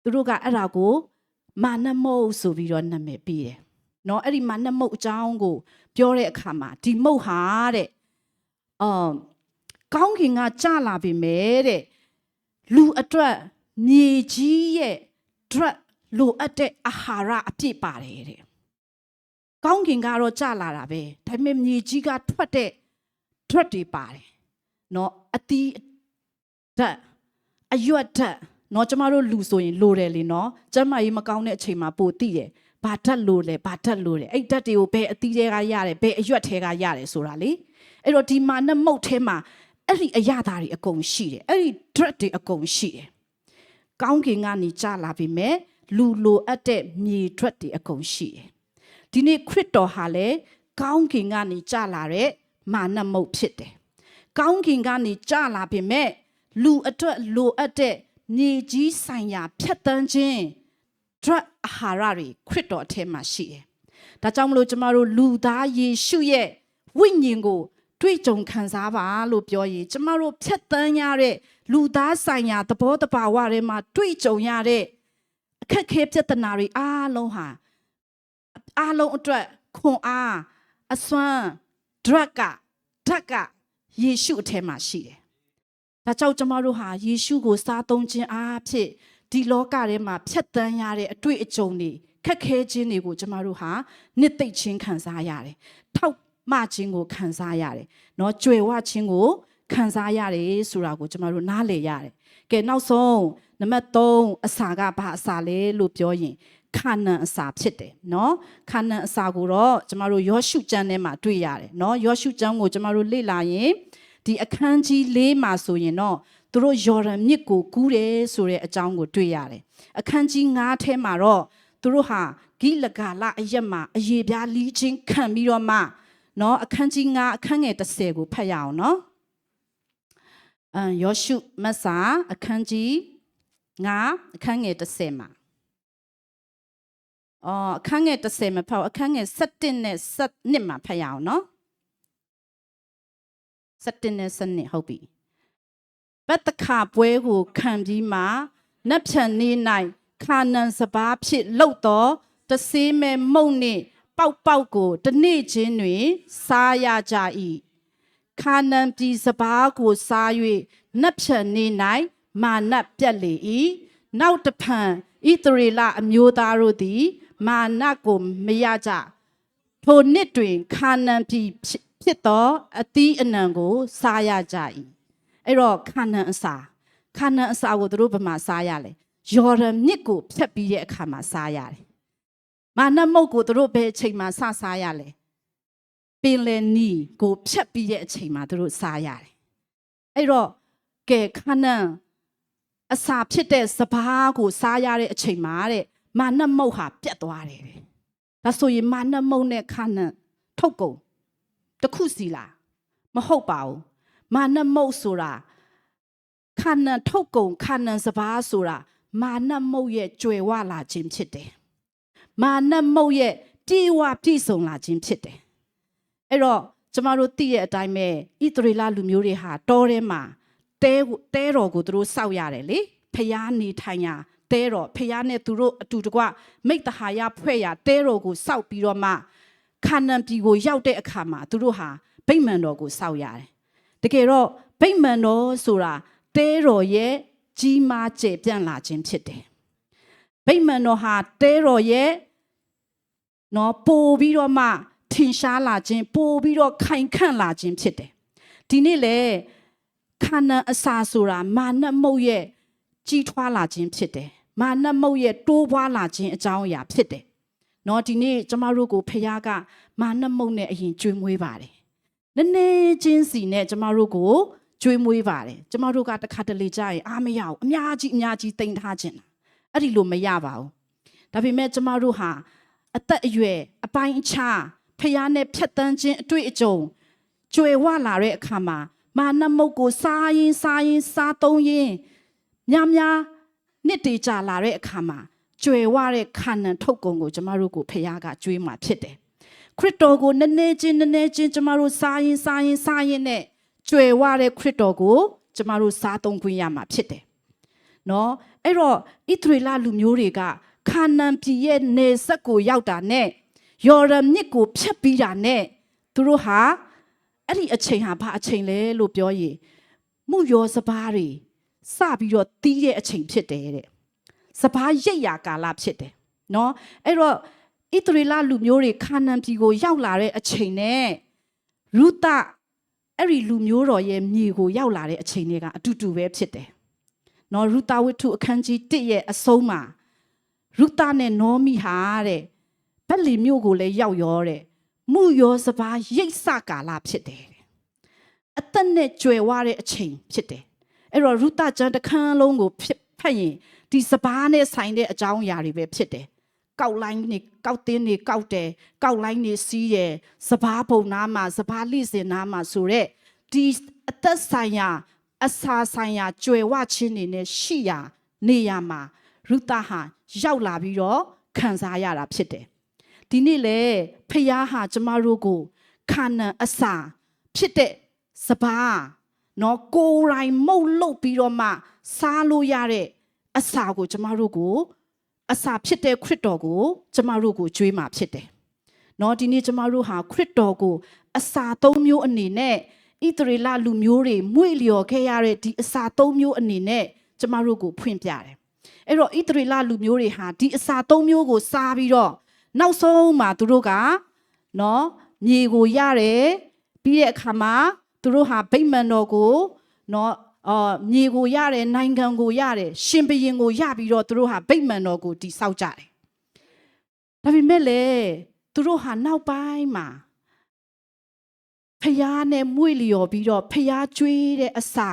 သူတို့ကအဲ့ဒါကိုမာနမုတ်ဆိုပြီးတော့နာမည်ပေးတယ်နော်အဲ့ဒီမာနမုတ်အကြောင်းကိုပြောတဲ့အခါမှာဒီမုတ်ဟာတဲ့ကောင်းကင်ကကြလာပြီမဲ့တဲ့လူအတွက်မြေကြီးရဲ့ဒရက်လိုအပ်တဲ့အာဟာရအပြည့်ပါတယ်တဲ့ကောင်းကင်ကတော့ကြလာတာပဲဒါပေမဲ့မြေကြီးကထွက်တဲ့ဒရက်တွေပါတယ်နော်အသီးဓာတ်အရွက်ဓာတ်နော်ကျမတို့လူဆိုရင်လိုတယ်လေနော်ကျမကြီးမကောင်းတဲ့အချိန်မှာပို့သိတယ်ဘာဓာတ်လိုလဲအဲ့ဓာတ်တွေကိုဘယ်အသီးတွေကရတယ်ဘယ်အရွက်တွေကရတယ်ဆိုတာလေအဲ့တော့ဒီမာနမုတ်ထဲမှာအဲ့ဒီအရာသားတွေအကုန်ရှိတယ်အဲ့ဒီ drug တွေအကုန်ရှိတယ်ကောင်းကင်ကနေကြလာပြီမဲ့လူလိုအပ်တဲ့မြေ drug တွေအကုန်ရှိတယ်ဒီနေ့ခရစ်တော်ဟာလည်းကောင်းကင်ကနေကြလာတဲ့မာနမုတ်ဖြစ်တယ်ကောင်းကင်ကနေကြလာပြီမဲ့လူအတွက်လိုအပ်တဲ့မြေကြီးဆိုင်ရာဖြတ်တန်းခြင်း drug အာဟာရတွေခရစ်တော်အထဲမှာရှိတယ်ဒါကြောင့်မလို့ကျမတို့လူသားယေရှုရဲ့ဝိညာဉ်ကိုတွေ့ကြုံခံစားပါလို့ပြောရင်ကျမတို့ဖြတ်တန်းရတဲ့လူသားဆိုင်ရာသဘောတဘာဝတွေမှာတွေ့ကြုံရတဲ့အခက်ခဲပြဿနာတွေအားလုံးအတွက်ခွန်အားအစွမ်းဓာတ်ကယေရှုအထဲမှာရှိတယ်။ဒါကြောင့်ကျမတို့ဟာယေရှုကိုစားသုံးခြင်းအားဖြင့်ဒီလောကထဲမှာဖြတ်တန်းရတဲ့အတွေ့အကြုံတွေခက်ခဲခြင်းတွေကိုကျမတို့ဟာနှစ်သိမ့်ခြင်းခံစားရတယ်။ထောက်မှခြင်းကိုခံစားရတယ်เนาะကြွယ်ဝခြင်းကိုခံစားရတယ်ဆိုတာကိုကျမတို့နားလည်ရတယ်ကဲနောက်ဆုံးနံပါတ်3အစာကဘာအစာလဲလို့ပြောရင်ခါနန်အစာဖြစ်တယ်เนาะခါနန်အစာကိုတော့ကျမတို့ယောရှုကျမ်းထဲမှာတွေ့ရတယ်เนาะယောရှုကျမ်းကိုကျမတို့လေ့လာရင်ဒီအခန်းကြီး4မှာဆိုရင်တော့သူတို့ယော်ဒန်မြစ်ကိုကူးတယ်ဆိုတဲ့အကြောင်းကိုတွေ့ရတယ်အခန်းကြီး9ထဲမှာတော့သူတို့ဟာဂိလဂါလအရက်မှာအယေပြားလီးချင်းခံပြီးတော့မှနော်အခန်းကြီး9အခန်းငယ်30ကိုဖတ်ရအောင်နော်ယောရှုမတ်စာအခန်းကြီး9အခန်းငယ်30မှာအခန်းငယ်30မှာဖတ်အခန်းငယ်17နဲ့12မှာဖတ်ရအောင်နော်17နဲ့12ဟုတ်ပြီဘတ်တခါပွဲကိုခံပြီးမှနတ်ဖြန်နေ၌ခါနန်စပါးဖြစ်လှုပ်တော့တဆေးမဲ့မုံနှင့်ပေါက်ကိုတနေ့ချင်းတွင်စားရကြ၏ခါနန်ပြည်စပါးကိုစား၍နတ်ဖြန်နေ၌မာနပြတ်လေ၏နောက်တဖန်ဣသရေလအမျိုးသားတို့သည်မာနကိုမရကြထိုနှစ်တွင်ခါနန်ပြည်ဖြစ်သောအသီးအနှံကိုစားရကြ၏အဲ့တော့ခါနန်အစာကိုသူတို့ဘယ်မှာစားရလဲယော်ဒန်မြစ်ကိုဖြတ်ပြီးတဲ့အခါမှာစားရတယ်မာနမုတ်ကိုသူတို့ဘယ်အချိန်မှာစားရလဲပင်လယ်နီကိုဖြတ်ပြီးတဲ့အချိန်မှာသူတို့စားရတယ်အဲ့တော့ကဲခါနန်အစာဖြစ်တဲ့စပါးကိုစားရတဲ့အချိန်မှာတဲ့မာနမုတ်ဟာပြတ်သွားတယ်ဒါဆိုရင်မာနမုတ်နဲ့ခါနန်ထုတ်ကုန်တစ်ခုစီလားမဟုတ်ပါဘူးမာနမုတ်ဆိုတာခါနန်ထုတ်ကုန်ခါနန်စပါးဆိုတာမာနမုတ်ရဲ့ကြွယ်ဝလာခြင်းဖြစ်တယ်မာနမုတ်ရဲ့ပြေဝပြည့်စုံလာခြင်းဖြစ်တယ်အဲ့တော့ကျမတို့သိတဲ့အတိုင်းပဲဣသရေလလူမျိုးတွေဟာတောထဲမှာတဲတော်ကိုသူတို့စောက်ရတယ်လေဖျားနေထိုင်ရာတဲတော်ဖျားနဲ့သူတို့အတူတကွမိတ္တဟာယဖွဲ့ရာတဲတော်ကိုစောက်ပြီးတော့မှခါနန်ပြည်ကိုရောက်တဲ့အခါမှာသူတို့ဟာ ဗိမာန်တော်ကိုစောက်ရတယ်တကယ်တော့ဗိမာန်တော်ဆိုတာတဲတော်ရဲ့ကြီးမားကျယ်ပြန့်လာခြင်းဖြစ်တယ်ဗိမာန်တော်ဟာတဲတော်ရဲ့နော်ပို့ပြီးတော့မှထင်ရှားလာခြင်းပို့ပြီးတော့ခိုင်ခန့်လာခြင်းဖြစ်တယ်ဒီနေ့လေခါနန်အစာဆိုတာမာနမုတ်ရဲ့ကြီးထွားလာခြင်းဖြစ်တယ်မာနမုတ်ရဲ့တိုးပွားလာခြင်းအကြောင်းအရာဖြစ်တယ်နော်ဒီနေ့ကျမတို့ကိုဖခင်ကမာနမုတ်နဲ့အရင်ကျွေးမွေးပါတယ်နည်းနည်းချင်းစီနဲ့ကျမတို့ကိုကျွေးမွေးပါတယ်ကျမတို့ကတစ်ခါတလေကြာရင်အားမရအောင်အများကြီးတင်ထားခြင်းအဲ့ဒီလိုမရပါဘူးဒါပေမဲ့ကျမတို့ဟာအသက်အရွယ်အပိုင်းအခြားဖခင်နဲ့ဖြတ်တန်းခြင်းအတွေ့အကြုံကြွယ်ဝလာတဲ့အခါမှာမာနမုတ်ကိုစားသုံးရင်များနှစ်တည်ကြလာတဲ့အခါမှာကြွယ်ဝတဲ့ခါနန်ထုတ်ကုန်ကိုကျမတို့ကိုဖခင်ကကျွေးမှာဖြစ်တယ်ခရစ်တော်ကိုနည်းနည်းချင်းကျမတို့စားရင်နဲ့ကြွယ်ဝတဲ့ခရစ်တော်ကိုကျမတို့စားသုံးခွင့်ရမှာဖြစ်တယ်နော်အဲ့တော့ဣသရေလလူမျိုးတွေကခါနန်ပြည်ရဲ့နေဆက်ကိုရောက်တာနဲ့ယော်ဒန်မြစ်ကိုဖြတ်ပြီးတာနဲ့သူတို့ဟာအဲ့ဒီအချိန်ဟာဘာအချိန်လဲလို့ပြောရင်မှုရောစပားတွေစပြီးတော့တီးတဲ့အချိန်ဖြစ်တယ်တဲ့စပားရိတ်ရာကာလဖြစ်တယ်နော်အဲ့တော့ဣသရေလလူမျိုးတွေခါနန်ပြည်ကိုရောက်လာတဲ့အချိန်နဲ့ရုသအဲ့ဒီလူမျိုးတော်ရဲ့မြေကိုရောက်လာတဲ့အချိန်တွေကအတူတူပဲဖြစ်တယ်နော်ရုသဝတ္ထုအခန်းကြီး1ရဲ့အဆုံးမှာရုသနဲ့နောမိဟာတဲ့ဗက်လီမြို့ကိုလည်းရောက်ရောတဲ့မှုရောစပားရိတ်စကာလဖြစ်တယ်အသက်နဲ့ကြွယ်ဝတဲ့အချိန်ဖြစ်တယ်အဲ့တော့ရုသကျမ်းတစ်ခန်းလုံးကိုဖတ်ရင်ဒီစပားနဲ့ဆိုင်တဲ့အကြောင်းအရာတွေပဲဖြစ်တယ်ကောက်လိုင်းနေကောက်တင်းနေကောက်တယ်ကောက်လိုင်းနေစီးတယ်စပားပုံနာမှာစပားလိစင်နာမှာဆိုရက်ဒီအသက်ဆိုင်ရာအစာဆိုင်ရာကြွယ်ဝခြင်းတွေနဲ့ရှိရာနေရာမှာရုသဟာရောက်လာပြီးတော့ခံစားရတာဖြစ်တယ်ဒီနေ့လေဖခင်ဟာကျမတို့ကိုခါနန်အစာဖြစ်တဲ့စပားနော်ကိုယ်တိုင်မုတ်လုတ်ပြီးတော့မှစားလို့ရတဲ့အစာကိုကျမတို့ကိုအစာဖြစ်တဲ့ခရစ်တော်ကိုကျမတို့ကိုကျွေးမှာဖြစ်တယ်နော်ဒီနေ့ကျမတို့ဟာခရစ်တော်ကိုအစာ၃မျိုးအနေနဲ့ဣသရေလလူမျိုးတွေမွေ့လျော်ခဲ့ရတဲ့ဒီအစာ၃မျိုးအနေနဲ့ကျမတို့ကိုဖွင့်ပြတယ်အဲ့တော့ဣသရေလလူမျိုးတွေဟာဒီအစာ၃မျိုးကိုစားပြီးတော့နောက်ဆုံးမှာသူတို့ကနော်မြေကိုရတယ်ပြီးတဲ့အခါမှာသူတို့ဟာဗိမာန်တော်ကိုနော်မြေကိုရတယ်နိုင်ငံကိုရတယ်ရှင်ဘုရင်ကိုရပြီးတော့သူတို့ဟာဗိမာန်တော်ကိုတည်ဆောက်ကြတယ်ဒါပေမဲ့လေသူတို့ဟာနောက်ပိုင်းမှာဖျားနဲ့မွေ့လျော်ပြီးတော့ဖျားကျွေးတဲ့အစာ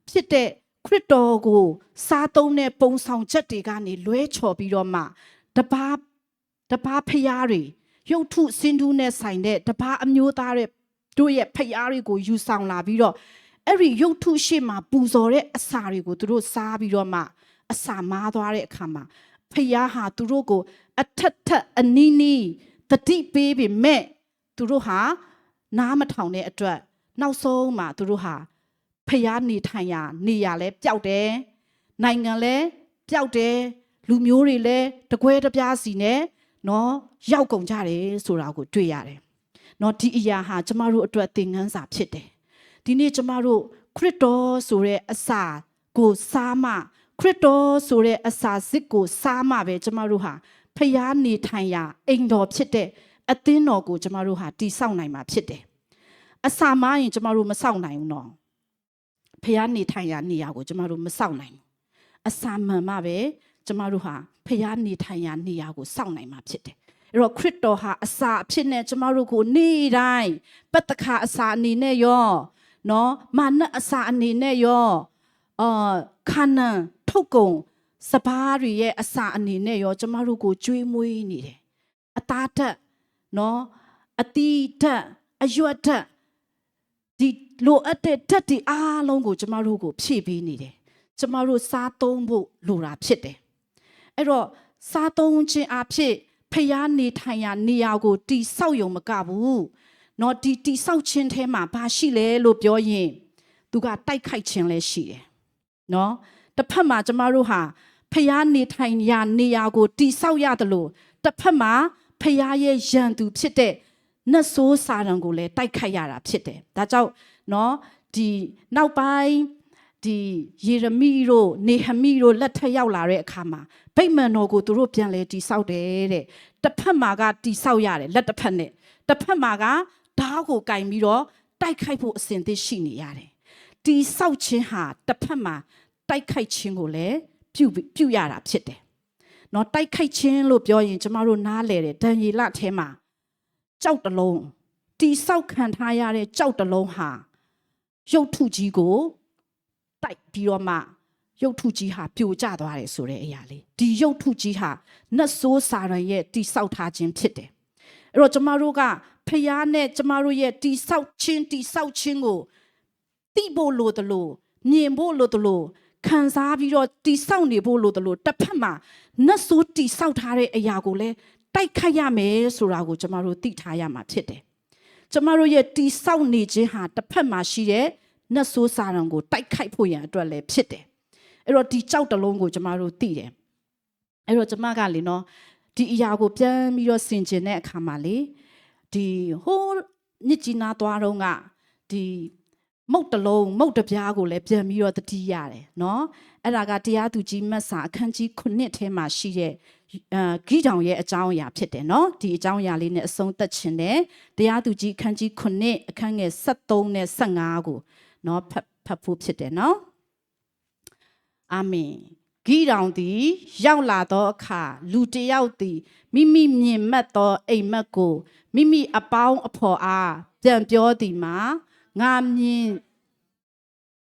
ဖြစ်တဲ့ခရစ်တော်ကိုစားသုံးတဲ့ပုံဆောင်ချက်တွေကနေလွဲချော်ပြီးတော့မှတပါးဖျားတွေရုပ်ထုစင်တူးနဲ့ဆိုင်တဲ့တပါးအမျိုးသားတွေတို့ရဲ့ဖျားတွေကိုယူဆောင်လာပြီးတော့အဲ့ဒီရုပ်ထုရှိမှပူဇော်တဲ့အစာတွေကိုသူတို့စားပြီးတော့မှအစာမားသွားတဲ့အခါမှာဖျားဟာသူတို့ကိုအထက်အနီးတတိပေးပြီးမဲ့သူတို့ဟာနားမထောင်တဲ့အတွက်နောက်ဆုံးမှာသူတို့ဟာဖျားနေထိုင်ရာနေရာလဲပျောက်တယ်နိုင်ငံလဲပျောက်တယ်လူမျိုးတွေလဲတကွဲတပြားစီနဲ့နော်ရောက်ကုန်ကြတယ်ဆိုတာကိုတွေ့ရတယ်နော်ဒီအရာဟာကျမတို့အတွက်သင်ခန်းစာဖြစ်တယ်ဒီနေ့ကျမတို့ခရစ်တော်ဆိုတဲ့အစာကိုစားမှခရစ်တော်ဆိုတဲ့အစာစစ်ကိုစားမှပဲကျမတို့ဟာဖျားနေထိုင်ရာအိမ်တော်ဖြစ်တဲ့အသင်းတော်ကိုကျမတို့ဟာတည်ဆောက်နိုင်မှာဖြစ်တယ်အစာမရင်ကျမတို့မဆောက်နိုင်ဘူးနော်ဖျားနေထိုင်ရာနေရာကိုကျမတို့မဆောက်နိုင်ဘူးအစာမှန်မှပဲကျမတို့ဟာဖျားနေထိုင်ရာနေရာကိုစောင့်နိုင်မှာဖြစ်တယ်အဲ့တော့ခရစ်တော်ဟာအစာအဖြစ်နဲ့ကျမတို့ကိုနေ့တိုင်းပတ္တခါအစာအနေနဲ့ရောနော်မာနအစာအနေနဲ့ရောခါနန်ထုတ်ကုန်စပားတွေရဲ့အစာအနေနဲ့ရောကျမတို့ကိုကျွေးမွေးနေတယ်အသားဓာတ်နော်အသီးဓာတ်အရွက်ဓာတ်ဒီလိုအပ်တဲ့ဓာတ်တွေအားလုံးကိုကျမတို့ကိုဖြည့်ပေးနေတယ်ကျမတို့စားသုံးဖို့လိုတာဖြစ်တယ်အဲ့တော့စားသုံးခြင်းအဖြစ်ဖျားနေထိုင်ရာနေရာကိုတိဆောက်ရုံမကဘူးနော်ဒီတိဆောက်ခြင်းထဲမှာဘာရှိလဲလို့ပြောရင်သူကတိုက်ခိုက်ခြင်းလည်းရှိတယ်နော်တစ်ဖက်မှာကျမတို့ဟာဖျားနေထိုင်ရာနေရာကိုတိဆောက်ရတယ်လို့တစ်ဖက်မှာဖျားရဲ့ရန်သူဖြစ်တဲ့ နတ်ဆိုးစာရန်ကိုလည်းတိုက်ခိုက်ရတာဖြစ်တယ်ဒါကြောင့်နော်ဒီနောက်ပိုင်းဒီယေရမိတို့နေဟမိတို့လက်ထက်ရောက်လာတဲ့အခါမှာဗိမာန်တော်ကိုသူတို့ပြန်လဲတိဆောက်တယ်တဲ့တစ်ဖက်မှာကတိဆောက်ရတယ်လက်တစ်ဖက်နဲ့တစ်ဖက်မှာကဓာတ်ကိုကင်ပြီးတော့တိုက်ခိုက်ဖို့အစဉ်သင့်ရှိနေရတယ်တိဆောက်ခြင်းဟာတစ်ဖက်မှာတိုက်ခိုက်ခြင်းကိုလည်းပြုရတာဖြစ်တယ်နော်တိုက်ခိုက်ခြင်းလို့ပြောရင်ကျမတို့နားလဲတယ်ဒံယေလထဲမှာကြောက်တလုံးတိဆောက်ခံထားရတဲ့ကြောက်တလုံးဟာရုပ်ထုကြီးကိုတိုက်ပြီးတော့မှရုပ်ထုကြီးဟာပြိုကျသွားတယ်ဆိုတဲ့အရာလေးဒီရုပ်ထုကြီးဟာနတ်ဆိုးစာရန်ရဲ့တိဆောက်ထားခြင်းဖြစ်တယ်အဲ့တော့ကျမတို့ကဖျားနဲ့ကျမတို့ရဲ့တိဆောက်ခြင်းကိုသိဖို့လိုတယ်လို့မြင်ဖို့လိုတယ်လို့ခံစားပြီးတော့တိဆောက်နေဖို့လိုတယ်လို့တစ်ဖက်မှာနတ်ဆိုးတိဆောက်ထားတဲ့အရာကိုလည်းတိုက်ခိုက်ရမယ်ဆိုတာကိုကျမတို့သိထားရမှာဖြစ်တယ်ကျမတို့ရဲ့တိဆောက်နေခြင်းဟာတစ်ဖက်မှာရှိတဲ့နတ်ဆိုးစာရန်ကိုတိုက်ခိုက်ဖို့ရန်အတွက်လည်းဖြစ်တယ်အဲ့တော့ဒီကြောက်တလုံးကိုကျမတို့သိတယ်အဲ့တော့ကျမကလေနော်ဒီအရာကိုပြန်ပြီးတော့ဆင်ခြင်တဲ့အခါမှာလေဒီဟိုးညစ်ကြီးနားသွားတော့ကဒီမုတ်တလုံးမုတ်တပြားကိုလည်းပြန်ပြီးတော့တတိရတယ်နော်အဲ့ဒါကတရားသူကြီးမတ်စာအခန်းကြီး9ထဲမှာရှိတဲ့ဂိတောင်ရဲ့အကြောင်းအရာဖြစ်တယ်နော်ဒီအကြောင်းအရာလေးနဲ့အဆုံးသတ်ခြင်းနဲ့တရားသူကြီးအခန်းကြီး9အခန်းငယ်73နဲ့15ကိုနော်ဖတ်ဖို့ဖြစ်တယ်နော်အာမင်ဂိတောင်သည်ရောက်လာသောအခါလူတယောက်သည်မိမိမြင်မှတ်သောအိမ်မက်ကိုမိမိအပေါင်းအဖော်အားပြန်ပြောသည်မှာငါမြင်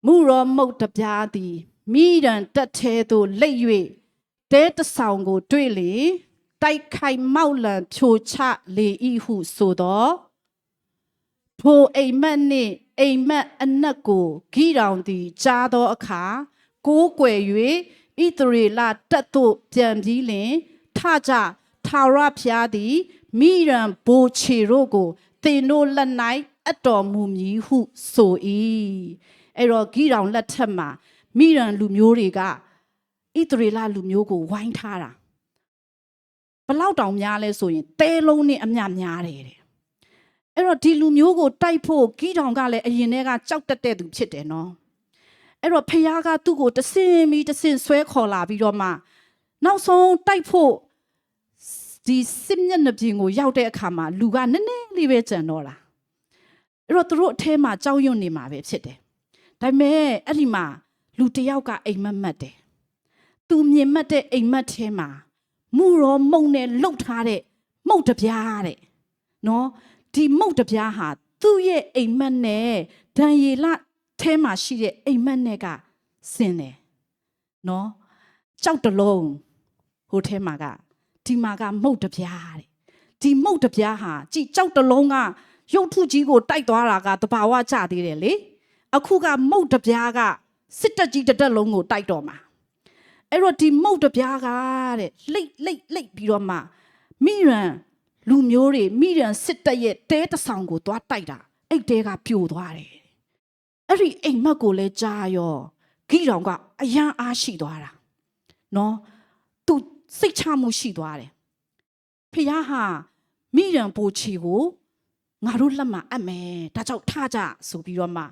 မှုရောမုတ်တပြားသည်မိရန်တက်သေးသို့လက်၍တဲတဆောင်ကိုတွေ့လေတိုက်ခိုက်မောက်လံဖြိုချလေ၏ဟုဆိုသောထိုအိမ်မက်နှင့်အိမ်မက်အနက်ကိုဂိတောင်သည်ကြားသောအခါကိုးကွယ်၍ဣသရေလတပ်သို့ပြန်ပြီးလင်ထကြထာဝရဘုရားသည်မိရန်ဘိုချေတို့ကိုသင်တို့လက်၌အတော်မူမည်ဟုဆို၏အဲ့တော့ဂိတောင်လက်ထက်မှာမိရန်လူမျိုးတွေကဣသရေလလူမျိုးကိုဝိုင်းထားတာဘလောက်တောင်များလဲဆိုရင်တဲလုံးနဲ့အမျှများတယ်တဲ့အဲ့တော့ဒီလူမျိုးကိုတိုက်ဖို့ဂိတောင်ကလည်းအရင်တည်းကကြောက်တတ်တဲ့သူဖြစ်တယ်နော်အဲ့တော့ဖခင်ကသူ့ကိုတဆင်ပြီးတဆင်ဆွဲခေါ်လာပြီးတော့မှနောက်ဆုံးတိုက်ဖို့ဒီစစ်မျက်နှာပြင်ကိုရောက်တဲ့အခါမှာလူကနည်းနည်းလေးပဲကြံတော့လာအဲ့တော့သူတို့အထဲမှာကြောက်ရွံ့နေမှာပဲဖြစ်တယ်ဒါပေမဲ့အဲ့ဒီမှာလူတယောက်ကအိမ်မက်မှတ်တယ်သူမြင်မှတ်တဲ့အိမ်မက်ထဲမှာမူရောမုံနဲ့လှုပ်ထားတဲ့မုတ်တပြားတဲ့နော်ဒီမုတ်တပြားဟာသူ့ရဲ့အိမ်မက်နဲ့ဒံယေလထဲမှာရှိတဲ့အိမ်မက်နဲ့ကဆင်းတယ်နော်ကြောက်တလုံးဟိုထဲမှာကဒီမှာကမုတ်တပြားတဲ့ဒီမုတ်တပြားဟာကြည်ကြောက်တလုံးကရုပ်ထုကြီးကိုတိုက်သွားတာကတဘာဝကျသေးတယ်လေအခုကမုတ်တပြားကစစ်တက်ကြီးတက်လုံးကိုတိုက်တော့မှာအဲ့တော့ဒီမုတ်တပြားကတဲ့လိတ်ပြီးတော့မှမိရန်လူမျိုးတွေမိရန်စစ်တက်ရဲ့တဲတဆောင်ကိုသွားတိုက်တာအဲ့တဲကပြိုသွားတယ်အဲ့ဒီအိမ်မက်ကိုလည်းကြားရောဂိတောင်ကအယံအားရှိသွားတာနော်သူစိတ်ချမှုရှိသွားတယ်ဖခင်ဟာမိရန်ပိုချီကိုငါတို့လက်မှာအပ်မယ်ဒါကြောင့်ထကြဆိုပြီးတော့မှ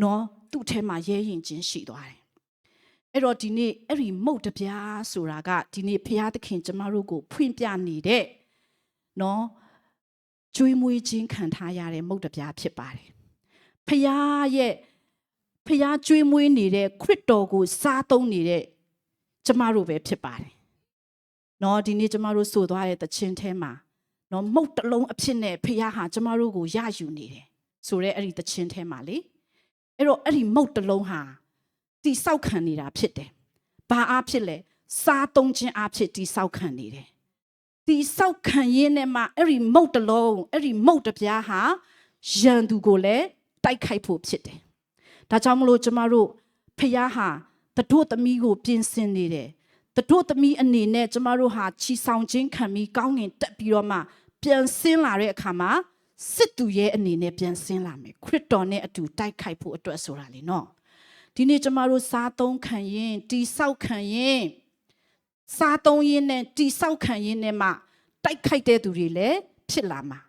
နော်သူ့ထဲမှာရဲရင်ချင်းရှိသွားတယ်အဲ့တော့ဒီနေ့အဲ့ဒီမုတ်တပြားဆိုတာကဒီနေ့ဖခင်သခင်ကျမတို့ကိုဖွင့်ပြနေတဲ့နော်ကျွေးမွေးခြင်းခံထားရတဲ့မုတ်တပြားဖြစ်ပါတယ်ဖခင်ကျွေးမွေးနေတဲ့ခရစ်တော်ကိုစားသုံးနေတဲ့ကျမတို့ပဲဖြစ်ပါတယ်နော်ဒီနေ့ကျမတို့ဆိုသွားတဲ့သခြင်းထဲမှာနော်မုတ်တလုံးအဖြစ်နဲ့ဖခင်ဟာကျမတို့ကိုရယူနေတယ်ဆိုတဲ့အဲ့ဒီသခြင်းထဲမှာလေအဲ့တော့အဲ့ဒီမုတ်တလုံးဟာတိဆောက်ခံနေတာဖြစ်တယ်ဘာအားဖြစ်လဲစားသုံးခြင်းအားဖြစ်တိဆောက်ခံနေတယ်တိဆောက်ခံရင်းနဲ့မှအဲ့ဒီမုတ်တလုံးအဲ့ဒီမုတ်တပြားဟာရန်သူကိုလည်းတိုက်ခိုက်ဖို့ဖြစ်တယ်ဒါကြောင့်မလို့ကျမတို့ဖခင်ဟာတတို့သမီးကိုပြင်ဆင်နေတယ်တတို့သမီးအနေနဲ့ကျမတို့ဟာချီဆောင်ခြင်းခံပြီးကောင်းငင်တက်ပြီးတော့မှပြန်ဆင်းလာတဲ့အခါမှာစစ်သူရဲ့အနေနဲ့ပြန်ဆင်းလာမယ်ခရစ်တော်နဲ့အတူတိုက်ခိုက်ဖို့အတွက်ဆိုတာလေနော်ဒီနေ့ကျမတို့စားသုံးခံရင်တိဆောက်ခံရင်စားသုံးရင်းနဲ့တိဆောက်ခံရင်းနဲ့မှတိုက်ခိုက်တဲ့သူတွေလည်းဖြစ်လာမှာ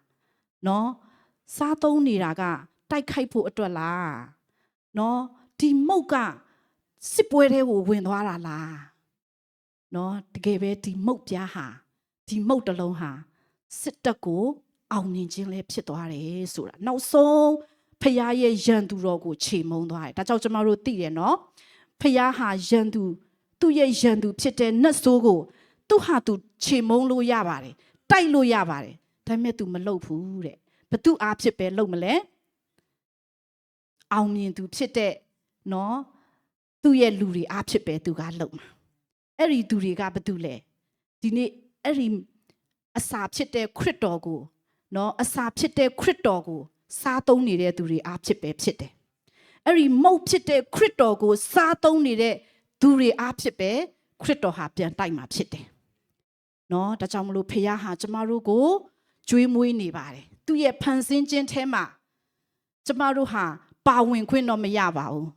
နော်စားသုံးနေတာကတိုက်ခိုက်ဖို့အတွက်လားနော်ဒီမုတ်ကစစ်ပွဲတွေကိုဝင်သွားတာလားနော်တကယ်ပဲဒီမုတ်ပြားဟာဒီမုတ်တစ်လုံးဟာစစ်တပ်ကိုအောင်မြင်ခြင်းလည်းဖြစ်သွားတယ်ဆိုတာနောက်ဆုံးဖခင်ရဲ့ရန်သူတော်ကိုခြေမုံသွားတယ်ဒါကြောင့်ကျွန်တော်တို့သိတယ်နော်ဖခင်ဟာရန်သူသူ့ရဲ့ရန်သူဖြစ်တဲ့နတ်ဆိုးကိုသူဟာသူခြေမုံလို့ရပါတယ်တိုက်လို့ရပါတယ်ဒါပေမဲ့ तू မလုပ်ဘူးတဲ့ဘသူအားဖြစ်ပဲလုပ်မလဲအောင်မြင်သူဖြစ်တဲ့နော်သူ့ရဲ့လူတွေအားဖြစ်ပဲသူကလုပ်မှာအဲ့ဒီသူတွေကဘာတူလဲဒီနေ့အဲ့ဒီအစာဖြစ်တဲ့ခရစ်တော်ကိုနော်အစာဖြစ်တဲ့ခရစ်တော်ကိုစားသုံးနေတဲ့သူတွေအားဖြစ်ပဲဖြစ်တယ်အဲ့ဒီမုတ်ဖြစ်တဲ့ခရစ်တော်ကိုစားသုံးနေတဲ့သူတွေအားဖြစ်ပဲခရစ်တော်ဟာပြန်တိုက်မှာဖြစ်တယ်နော်ဒါကြောင့်မလို့ဖခင်ဟာကျမတို့ကိုကျွေးမွေးနေပါတယ်သူ့ရဲ့ဖန်ဆင်းခြင်းထဲမှာကျမတို့ဟာပါဝင်ခွင့်တော့မရပါဘူး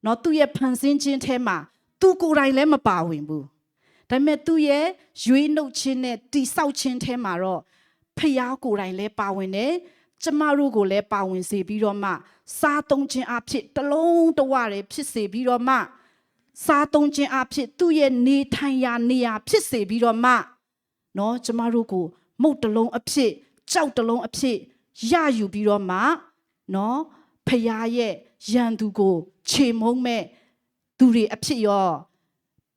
เนาะသူ့ရဲ့ဖန်ဆင်းခြင်းထဲမှာသူကိုယ်တိုင်လည်းမပါဝင်ဘူးဒါပေမဲ့သူ့ရဲ့ရွေးနှုတ်ခြင်းနဲ့တိဆောက်ခြင်းထဲမှာတော့ဖခင်ကိုယ်တိုင်လည်းပါဝင်တယ်ကျမတို့ကိုလည်းပါဝင်စေပြီးတော့မှစားသုံးခြင်းအဖြစ်တလုံးတဝရဖြစ်စေပြီးတော့မှစားသုံးခြင်းအဖြစ်သူ့ရဲ့နေထိုင်ရာနေရာဖြစ်စေပြီးတော့မှเนาะကျမတို့ကိုမုတ်တလုံးအဖြစ်ကြောက်တလုံးအဖြစ်ရယူပြီးတော့မှเนาะဖခင်ရဲ့ရန်သူကိုခြေမုံမဲ့သူတွေအဖြစ်ရော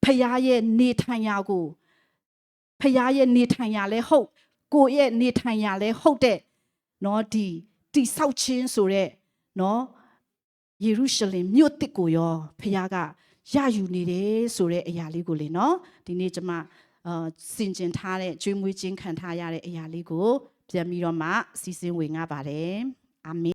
ဖခင်ရဲ့နေထိုင်ရာကိုဖခင်ရဲ့နေထိုင်ရာလဲဟုတ်ကိုယ့်ရဲ့နေထိုင်ရာလဲဟုတ်တဲ့เนาะဒီတိဆောက်ခြင်းဆိုတဲ့เนาะယေရုရှလင်မြို့တစ်ကိုရောဖခင်ကရယူနေတယ်ဆိုတဲ့အရာလေးကိုလေเนาะဒီနေ့ကျွန်မစင်ကျင်ထားတဲ့ကျွေးမွေးခြင်းခံထားရတဲ့အရာလေးကိုပြန်ပြီးတော့မှစီစဉ်ဝင်ငါပါတယ်အာမင်